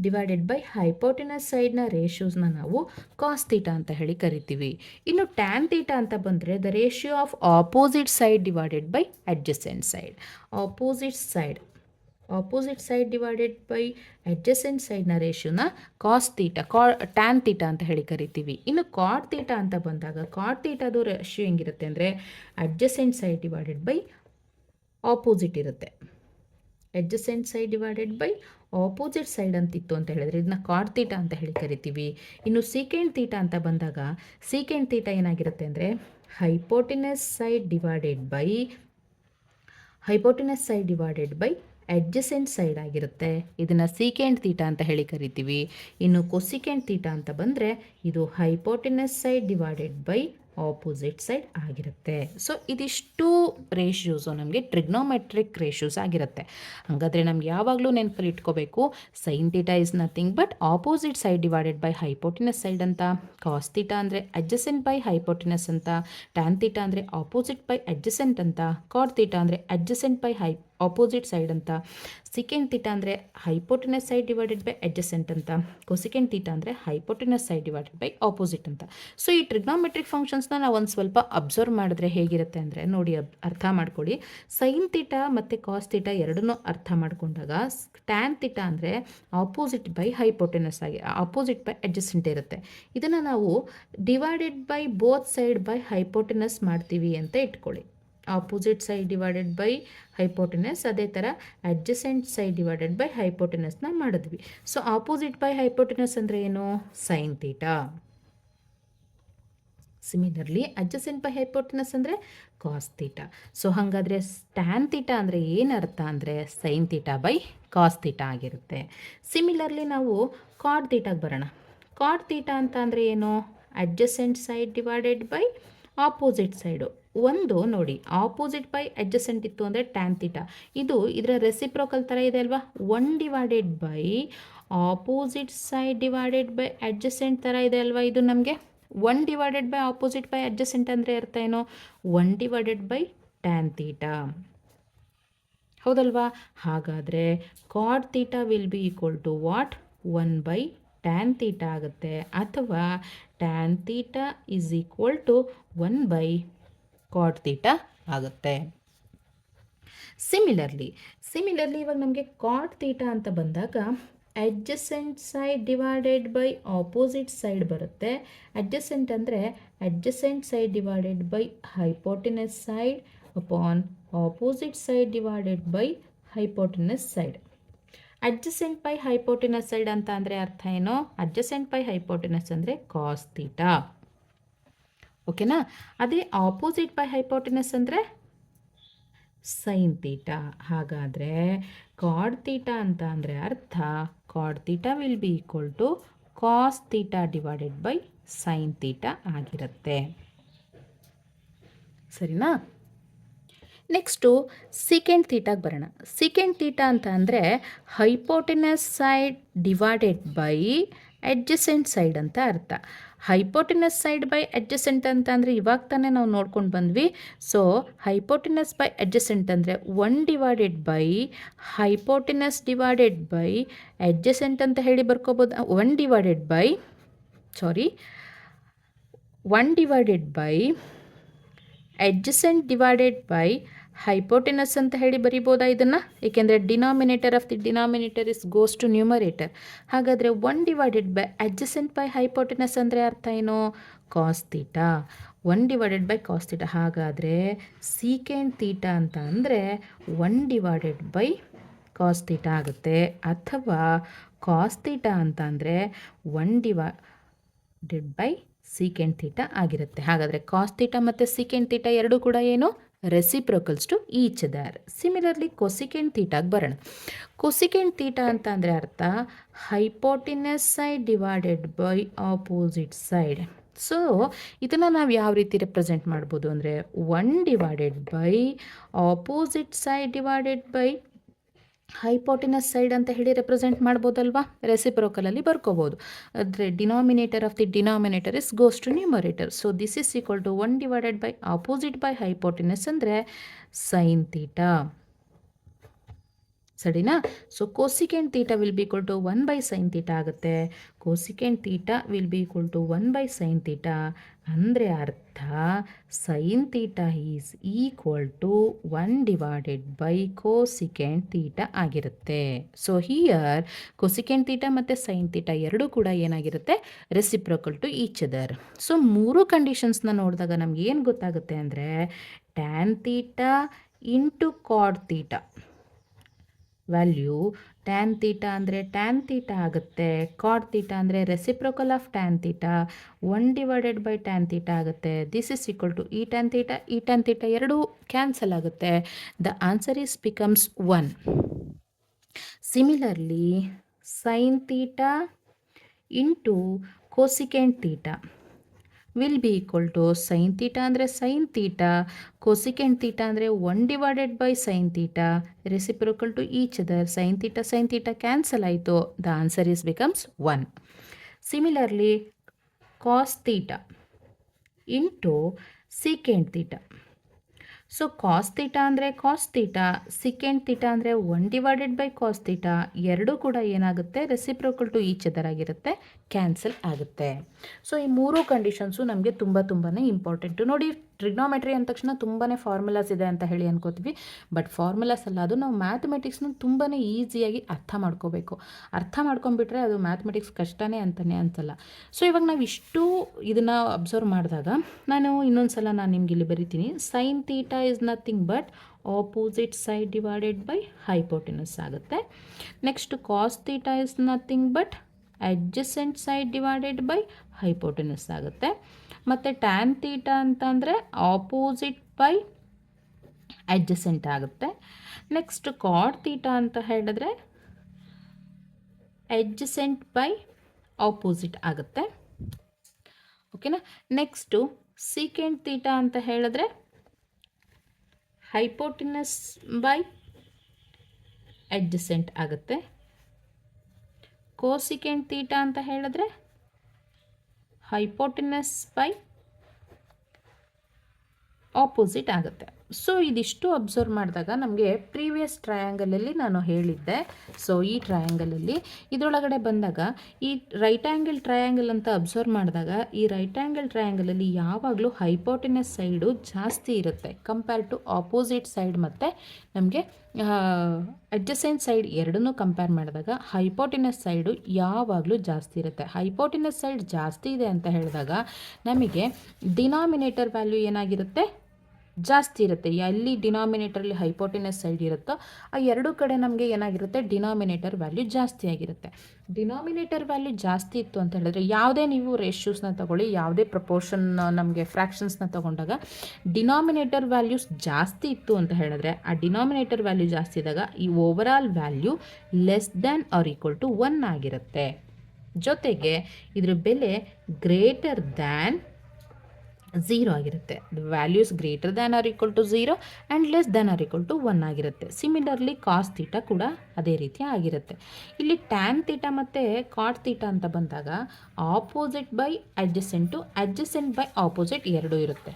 divided by hypotenuse ಸೈಡ್ನ ರೇಷ್ಯೂಸ್ನ ನಾವು ಕಾಸ್ ತೀಟಾ ಅಂತ ಹೇಳಿ ಕರಿತೀವಿ. ಇನ್ನು ಟ್ಯಾನ್ ತೀಟಾ ಅಂತ ಬಂದರೆ the ratio of opposite side divided by adjacent side. Opposite side divided by adjacent ಸೈಡ್ನ ರೇಷ್ಯೂನ ಟ್ಯಾನ್ ತೀಟಾ ಅಂತ ಹೇಳಿ ಕರಿತೀವಿ. ಇನ್ನು ಕಾಡ್ ತೀಟಾ ಅಂತ ಬಂದಾಗ ಕಾಡ್ ತೀಟಾದು ರೇಷ್ಯೂ ಹೆಂಗಿರುತ್ತೆ ಅಂದರೆ adjacent side divided by opposite ಇರುತ್ತೆ. Adjacent side divided by opposite side ಅಂತಿತ್ತು ಅಂತ ಹೇಳಿದ್ರೆ ಇದನ್ನ ಕಾಡ್ ತೀಟಾ ಅಂತ ಹೇಳಿ ಕರಿತೀವಿ. ಇನ್ನು ಸೀಕೆಂಟ್ ತೀಟಾ ಅಂತ ಬಂದಾಗ ಸೀಕೆಂಟ್ ತೀಟಾ ಏನಾಗಿರುತ್ತೆ ಅಂದರೆ hypotenuse side divided by adjacent side ಆಗಿರುತ್ತೆ. ಇದನ್ನು ಸೀಕೆಂಟ್ ತೀಟಾ ಅಂತ ಹೇಳಿ ಕರಿತೀವಿ. ಇನ್ನು ಕೊಸಿಕೆಂಟ್ ತೀಟಾ ಅಂತ ಬಂದರೆ ಇದು hypotenuse side divided by opposite side ಆಗಿರುತ್ತೆ. ಸೊ ಇದಿಷ್ಟು ರೇಷ್ಯೂಸು ನಮಗೆ ಟ್ರಿಗ್ನೋಮೆಟ್ರಿಕ್ ರೇಷ್ಯೂಸ್ ಆಗಿರುತ್ತೆ. ಹಾಗಾದರೆ ನಮ್ಗೆ ಯಾವಾಗಲೂ ನೆನಪಲ್ಲಿ ಇಟ್ಕೋಬೇಕು, sign theta is nothing but opposite side divided by hypotenuse side ಅಂತ, ಕಾಸ್ ತೀಟಾ ಅಂದರೆ ಅಡ್ಜಸೆಂಟ್ ಬೈ ಹೈಪೋಟಿನಸ್ ಅಂತ, ಟ್ಯಾನ್ ತೀಟಾ ಅಂದರೆ ಆಪೋಸಿಟ್ ಬೈ ಅಡ್ಜಸೆಂಟ್ ಅಂತ, ಕಾಡ್ ತೀಟಾ ಅಂದರೆ ಅಡ್ಜಸೆಂಟ್ ಬೈ ಆಪೋಸಿಟ್ ಸೈಡ್ ಅಂತ, ಸಿಕೆಂಟ್ ತೀಟಾ ಅಂದರೆ hypotenuse side divided by adjacent ಅಂತ, ಕೊಸಿಕೆಂಟ್ ತೀಟಾ ಅಂದರೆ hypotenuse side divided by opposite ಅಂತ. ಸೊ ಈ ಟ್ರಿಗ್ನೋಮೆಟ್ರಿಕ್ ಫಂಕ್ಷನ್ಸ್ನ ನಾವು ಒಂದು ಸ್ವಲ್ಪ ಅಬ್ಸರ್ವ್ ಮಾಡಿದ್ರೆ ಹೇಗಿರುತ್ತೆ ಅಂದರೆ ನೋಡಿ, ಅರ್ಥ ಮಾಡ್ಕೊಳ್ಳಿ. ಸೈನ್ ತೀಟಾ ಮತ್ತು ಕಾಸ್ ತೀಟಾ ಎರಡನ್ನೂ ಅರ್ಥ ಮಾಡ್ಕೊಂಡಾಗ ಟ್ಯಾನ್ ತೀಟಾ ಅಂದರೆ ಆಪೋಸಿಟ್ ಬೈ ಹೈಪೋಟೆನಸ್ ಆಗಿ ಆಪೋಸಿಟ್ ಬೈ ಅಡ್ಜಸೆಂಟ್ ಇರುತ್ತೆ. ಇದನ್ನು ನಾವು divided by both side by hypotenuse ಮಾಡ್ತೀವಿ ಅಂತ ಇಟ್ಕೊಳ್ಳಿ. Opposite side divided by hypotenuse. ಅದೇ ಥರ ಅಡ್ಜಸೆಂಟ್ ಸೈಡ್ ಡಿವೈಡೆಡ್ ಬೈ ಹೈಪೋಟೆನಸ್ನ ಮಾಡಿದ್ವಿ. ಸೊ ಆಪೋಸಿಟ್ ಬೈ ಹೈಪೋಟೆನಸ್ ಅಂದರೆ ಏನು? Sine theta. Similarly adjacent by hypotenuse ಅಂದರೆ ಕಾಸ್ ಥೀಟಾ. ಸೊ ಹಾಗಾದರೆ ಟ್ಯಾನ್ ಥೀಟಾ ಅಂದರೆ ಏನರ್ಥ ಅಂದರೆ sine theta by cos theta ಆಗಿರುತ್ತೆ. ಸಿಮಿಲರ್ಲಿ ನಾವು ಕಾಡ್ ಥೀಟಾಗೆ ಬರೋಣ. ಕಾಡ್ ಥೀಟಾ ಅಂತ ಅಂದರೆ ಏನು? Adjacent side divided by opposite side. ಒಂದು ನೋಡಿ, ಆಪೋಸಿಟ್ ಬೈ ಅಡ್ಜಸೆಂಟ್ ಇತ್ತು ಅಂದರೆ ಟ್ಯಾನ್ ಥೀಟಾ. ಇದು ಇದರ ರೆಸಿಪ್ರೋಕಲ್ ಥರ ಇದೆ ಅಲ್ವಾ? 1 divided by opposite side divided by adjacent ಥರ ಇದೆ ಅಲ್ವಾ? ಇದು ನಮಗೆ 1 divided by opposite by adjacent ಅಂದರೆ ಅರ್ಥ ಏನು? 1 ಡಿವೈಡೆಡ್ ಬೈ ಟ್ಯಾನ್ ಥೀಟಾ. ಹೌದಲ್ವಾ? ಹಾಗಾದರೆ cot theta will be equal to what? 1 by tan theta ಆಗುತ್ತೆ. ಅಥವಾ tan theta is equal to 1 by cot theta ಆಗುತ್ತೆ. ಸಿಮಿಲರ್ಲಿ ಇವಾಗ ನಮಗೆ ಕಾಡ್ ಥೀಟಾ ಅಂತ ಬಂದಾಗ adjacent side divided by opposite side ಬರುತ್ತೆ. ಅಡ್ಜಸೆಂಟ್ ಅಂದರೆ adjacent side divided by hypotenuse side upon opposite side divided by hypotenuse side. Adjacent by hypotenuse side ಅಂತ ಅಂದರೆ ಅರ್ಥ ಏನು? ಅಡ್ಜಸೆಂಟ್ ಬೈ ಹೈಪೋಟೆನಸ್ ಅಂದರೆ ಕಾಸ್ ಥೀಟಾ. ಓಕೆನಾ? ಅದೇ ಆಪೋಸಿಟ್ ಬೈ ಹೈಪೋಟೆನಸ್ ಅಂದರೆ ಸೈನ್ ಥೀಟಾ. ಹಾಗಾದರೆ ಕಾಡ್ ಥೀಟಾ ಅಂತ ಅಂದರೆ ಅರ್ಥ cot theta will be equal to cos theta divided by sine theta ಆಗಿರುತ್ತೆ. ಸರಿನಾ? ನೆಕ್ಸ್ಟು ಸೀಕೆಂಟ್ ಥೀಟಾಗೆ ಬರೋಣ. ಸೀಕೆಂಟ್ ಥೀಟಾ ಅಂತ ಅಂದರೆ hypotenuse side divided by adjacent side ಅಂತ ಅರ್ಥ. ಹೈಪೋಟೆನಸ್ ಸೈಡ್ ಬೈ ಅಡ್ಜಸೆಂಟ್ ಅಂತ ಅಂದರೆ ಇವಾಗ ತಾನೇ ನಾವು ನೋಡ್ಕೊಂಡು ಬಂದ್ವಿ. ಸೊ ಹೈಪೋಟೆನಸ್ ಬೈ ಅಡ್ಜಸೆಂಟ್ ಅಂದರೆ 1 divided by hypotenuse divided by adjacent ಅಂತ ಹೇಳಿ ಬರ್ಕೋಬೋದು. 1 divided by adjacent divided by hypotenuse ಅಂತ ಹೇಳಿ ಬರಿಬೋದಾ ಇದನ್ನು? ಏಕೆಂದರೆ denominator of the denominator is goes to numerator. ಹಾಗಾದರೆ 1 divided by adjacent by hypotenuse ಅಂದರೆ ಅರ್ಥ ಏನು? Cos theta. 1 divided by cos theta. ಹಾಗಾದರೆ ಸೀಕೆಂಟ್ ಥೀಟಾ ಅಂತ ಅಂದರೆ 1 ಡಿವೈಡೆಡ್ ಬೈ ಕಾಸ್ ಥೀಟಾ ಆಗುತ್ತೆ. ಅಥವಾ ಕಾಸ್ ಥೀಟಾ ಅಂತ ಅಂದರೆ 1 ಡಿವೈಡೆಡ್ ಬೈ ಸೀಕೆಂಟ್ ಥೀಟಾ ಆಗಿರುತ್ತೆ. ಹಾಗಾದರೆ ಕಾಸ್ ಥೀಟಾ ಮತ್ತು ಸೀಕೆಂಟ್ ಥೀಟಾ ಎರಡೂ ಕೂಡ ಏನು? Reciprocals to each other. Similarly cosecant ಥೀಟಾಗೆ ಬರೋಣ. ಕೊಸಿಕೆಂಟ್ ಥೀಟಾ ಅಂತ ಅಂದರೆ ಅರ್ಥ hypotenuse side divided by opposite side. So ಇದನ್ನು ನಾವು ಯಾವ ರೀತಿ ರೆಪ್ರೆಸೆಂಟ್ ಮಾಡ್ಬೋದು ಅಂದರೆ 1 divided by opposite side divided by hypotenuse side ಅಂತ ಹೇಳಿ ರೆಪ್ರೆಸೆಂಟ್ ಮಾಡ್ಬೋದಲ್ವಾ? ರೆಸಿಪ್ರೋಕಲಲ್ಲಿ ಬರ್ಕೋಬೋದು. ಅಂದರೆ denominator of the denominator is goes to numerator. So this is equal to 1 divided by opposite by hypotenuse ಅಂದರೆ ಸೈನ್ ಥೀಟಾ. ಸರಿನಾ? So cosecant theta will be equal to 1 by sine theta ಆಗುತ್ತೆ. Cosecant theta will be equal to 1 by sine theta ಅಂದರೆ ಅರ್ಥ sine theta is equal to 1 divided by cosecant theta ಆಗಿರುತ್ತೆ. So here cosecant theta ಮತ್ತು sine theta ಎರಡೂ ಕೂಡ ಏನಾಗಿರುತ್ತೆ? Reciprocal to each other. So 3 ಕಂಡೀಷನ್ಸ್ನ ನೋಡಿದಾಗ ನಮ್ಗೆ ಏನು ಗೊತ್ತಾಗುತ್ತೆ ಅಂದರೆ tan theta into cot theta value tan theta ಅಂದರೆ ಟ್ಯಾನ್ ಥೀಟಾ ಆಗುತ್ತೆ. ಕಾಡ್ ಥೀಟಾ ಅಂದರೆ reciprocal of tan theta 1 divided by tan theta ಆಗುತ್ತೆ. ದಿಸ್ ಇಸ್ ಈಕ್ವಲ್ ಟು ಈ ಟ್ಯಾನ್ ಥೀಟಾ ಎರಡೂ ಕ್ಯಾನ್ಸಲ್ ಆಗುತ್ತೆ. The answer is becomes 1. Similarly sine theta into cosecant theta will be equal to sine theta ಅಂದರೆ sine theta, cosecant theta ಅಂದರೆ 1 divided by sine theta, reciprocal to each other. Sine theta cancel ಆಯಿತು. The answer is becomes 1. Similarly cos theta into secant theta. So cos theta ಅಂದರೆ cos theta, secant theta ಅಂದರೆ 1 divided by cos theta ಎರಡೂ ಕೂಡ ಏನಾಗುತ್ತೆ? Reciprocal to each other ಆಗಿರುತ್ತೆ. Cancel ಆಗುತ್ತೆ. So ಈ ಮೂರು ಕಂಡೀಷನ್ಸು ನಮಗೆ ತುಂಬಾ ಇಂಪಾರ್ಟೆಂಟು. ನೋಡಿ, ಟ್ರಿಗ್ನೋಮೆಟ್ರಿ ಅಂದ ತಕ್ಷಣ ತುಂಬಾ ಫಾರ್ಮುಲಾಸ್ ಇದೆ ಅಂತ ಹೇಳಿ ಅನ್ಕೋತೀವಿ, ಬಟ್ ಫಾರ್ಮುಲಾಸ್ ಅಲ್ಲ, ಅದು ನಾವು ಮ್ಯಾಥಮೆಟಿಕ್ಸ್ನ ತುಂಬಾ ಈಸಿಯಾಗಿ ಅರ್ಥ ಮಾಡ್ಕೋಬೇಕು. ಅರ್ಥ ಮಾಡ್ಕೊಂಡ್ಬಿಟ್ರೆ ಅದು ಮ್ಯಾಥಮೆಟಿಕ್ಸ್ ಕಷ್ಟನೇ ಅಂತಲೇ ಅನ್ಸಲ್ಲ. ಸೊ ಇವಾಗ ನಾವು ಇಷ್ಟು ಇದನ್ನು ಅಬ್ಸರ್ವ್ ಮಾಡಿದಾಗ ನಾನು ಇನ್ನೊಂದು ಸಲ ನಿಮ್ಗೆ ಇಲ್ಲಿ ಬರಿತೀನಿ. Sine theta is nothing but opposite side divided by hypotenuse ಆಗುತ್ತೆ. Next cos theta is nothing but adjacent side divided by hypotenuse ಆಗುತ್ತೆ. ಮತ್ತು ಟ್ಯಾನ್ ತೀಟಾ ಅಂತಂದರೆ ಆಪೋಸಿಟ್ ಬೈ ಅಡ್ಜಸೆಂಟ್ ಆಗುತ್ತೆ. ನೆಕ್ಸ್ಟ್ ಕಾಟ್ ತೀಟಾ ಅಂತ ಹೇಳಿದ್ರೆ ಅಡ್ಜಸೆಂಟ್ ಬೈ ಆಪೋಸಿಟ್ ಆಗುತ್ತೆ. ಓಕೆನಾ. Next secant theta ಅಂತ ಹೇಳಿದ್ರೆ ಹೈಪೋಟೆನಸ್ ಬೈ ಅಡ್ಜಸೆಂಟ್ ಆಗುತ್ತೆ. ಕೋಸಿಕೆಂಟ್ ತೀಟಾ ಅಂತ ಹೇಳಿದ್ರೆ ಹೈಪೋಟೆನಸ್ ಬೈ ಆಪೋಸಿಟ್ ಆಗುತ್ತೆ. ಸೊ ಇದಿಷ್ಟು ಅಬ್ಸರ್ವ್ ಮಾಡಿದಾಗ ನಮಗೆ ಪ್ರೀವಿಯಸ್ ಟ್ರಯಾಂಗಲಲ್ಲಿ ನಾನು ಹೇಳಿದ್ದೆ. ಸೊ ಈ ಟ್ರಯಾಂಗಲಲ್ಲಿ ಇದರೊಳಗಡೆ ಬಂದಾಗ ಈ ರೈಟ್ ಆ್ಯಂಗಲ್ ಟ್ರಯಾಂಗಲ್ ಅಂತ ಅಬ್ಸರ್ವ್ ಮಾಡಿದಾಗ ಈ ರೈಟ್ ಆ್ಯಂಗಲ್ ಟ್ರಯಾಂಗಲಲ್ಲಿ ಯಾವಾಗಲೂ ಹೈಪೋಟೆನಸ್ ಸೈಡು ಜಾಸ್ತಿ ಇರುತ್ತೆ ಕಂಪೇರ್ ಟು ಆಪೋಸಿಟ್ ಸೈಡ್ ಮತ್ತು ನಮಗೆ ಅಡ್ಜಸೆಂಟ್ ಸೈಡ್ ಎರಡನ್ನೂ ಕಂಪೇರ್ ಮಾಡಿದಾಗ ಹೈಪೋಟೆನಸ್ ಸೈಡು ಯಾವಾಗಲೂ ಜಾಸ್ತಿ ಇರುತ್ತೆ. ಹೈಪೋಟೆನಸ್ ಸೈಡ್ ಜಾಸ್ತಿ ಇದೆ ಅಂತ ಹೇಳಿದಾಗ ನಮಗೆ ಡಿನಾಮಿನೇಟರ್ ವ್ಯಾಲ್ಯೂ ಏನಾಗಿರುತ್ತೆ, ಜಾಸ್ತಿ ಇರುತ್ತೆ. ಎಲ್ಲಿ ಡಿನಾಮಿನೇಟರಲ್ಲಿ ಹೈಪೋಟೆನಸ್ ಸೈಡ್ ಇರುತ್ತೋ ಆ ಎರಡೂ ಕಡೆ ನಮಗೆ ಏನಾಗಿರುತ್ತೆ, ಡಿನಾಮಿನೇಟರ್ ವ್ಯಾಲ್ಯೂ ಜಾಸ್ತಿ ಆಗಿರುತ್ತೆ. ಡಿನಾಮಿನೇಟರ್ ವ್ಯಾಲ್ಯೂ ಜಾಸ್ತಿ ಇತ್ತು ಅಂತ ಹೇಳಿದ್ರೆ ಯಾವುದೇ ನೀವು ರೇಷ್ಯೂಸ್ನ ತಗೊಳ್ಳಿ, ಯಾವುದೇ ಪ್ರಪೋರ್ಷನ್ ನಮಗೆ ಫ್ರ್ಯಾಕ್ಷನ್ಸ್ನ ತೊಗೊಂಡಾಗ ಡಿನಾಮಿನೇಟರ್ ವ್ಯಾಲ್ಯೂಸ್ ಜಾಸ್ತಿ ಇತ್ತು ಅಂತ ಹೇಳಿದ್ರೆ ಆ ಡಿನಾಮಿನೇಟರ್ ವ್ಯಾಲ್ಯೂ ಜಾಸ್ತಿ ಇದ್ದಾಗ ಈ overall value less than or equal to 1 ಆಗಿರುತ್ತೆ. ಜೊತೆಗೆ ಇದ್ರ ಬೆಲೆ ಗ್ರೇಟರ್ ದ್ಯಾನ್ 0 ಆಗಿರುತ್ತೆ. The values greater than or equal to 0 and less than or equal to 1 ಆಗಿರುತ್ತೆ. ಸಿಮಿಲರ್ಲಿ ಕಾಸ್ ತೀಟಾ ಕೂಡ ಅದೇ ರೀತಿ ಆಗಿರುತ್ತೆ. ಇಲ್ಲಿ ಟ್ಯಾನ್ ತೀಟಾ ಮತ್ತು ಕಾಟ್ ತೀಟಾ ಅಂತ ಬಂದಾಗ opposite by adjacent, adjacent by opposite ಎರಡೂ ಇರುತ್ತೆ.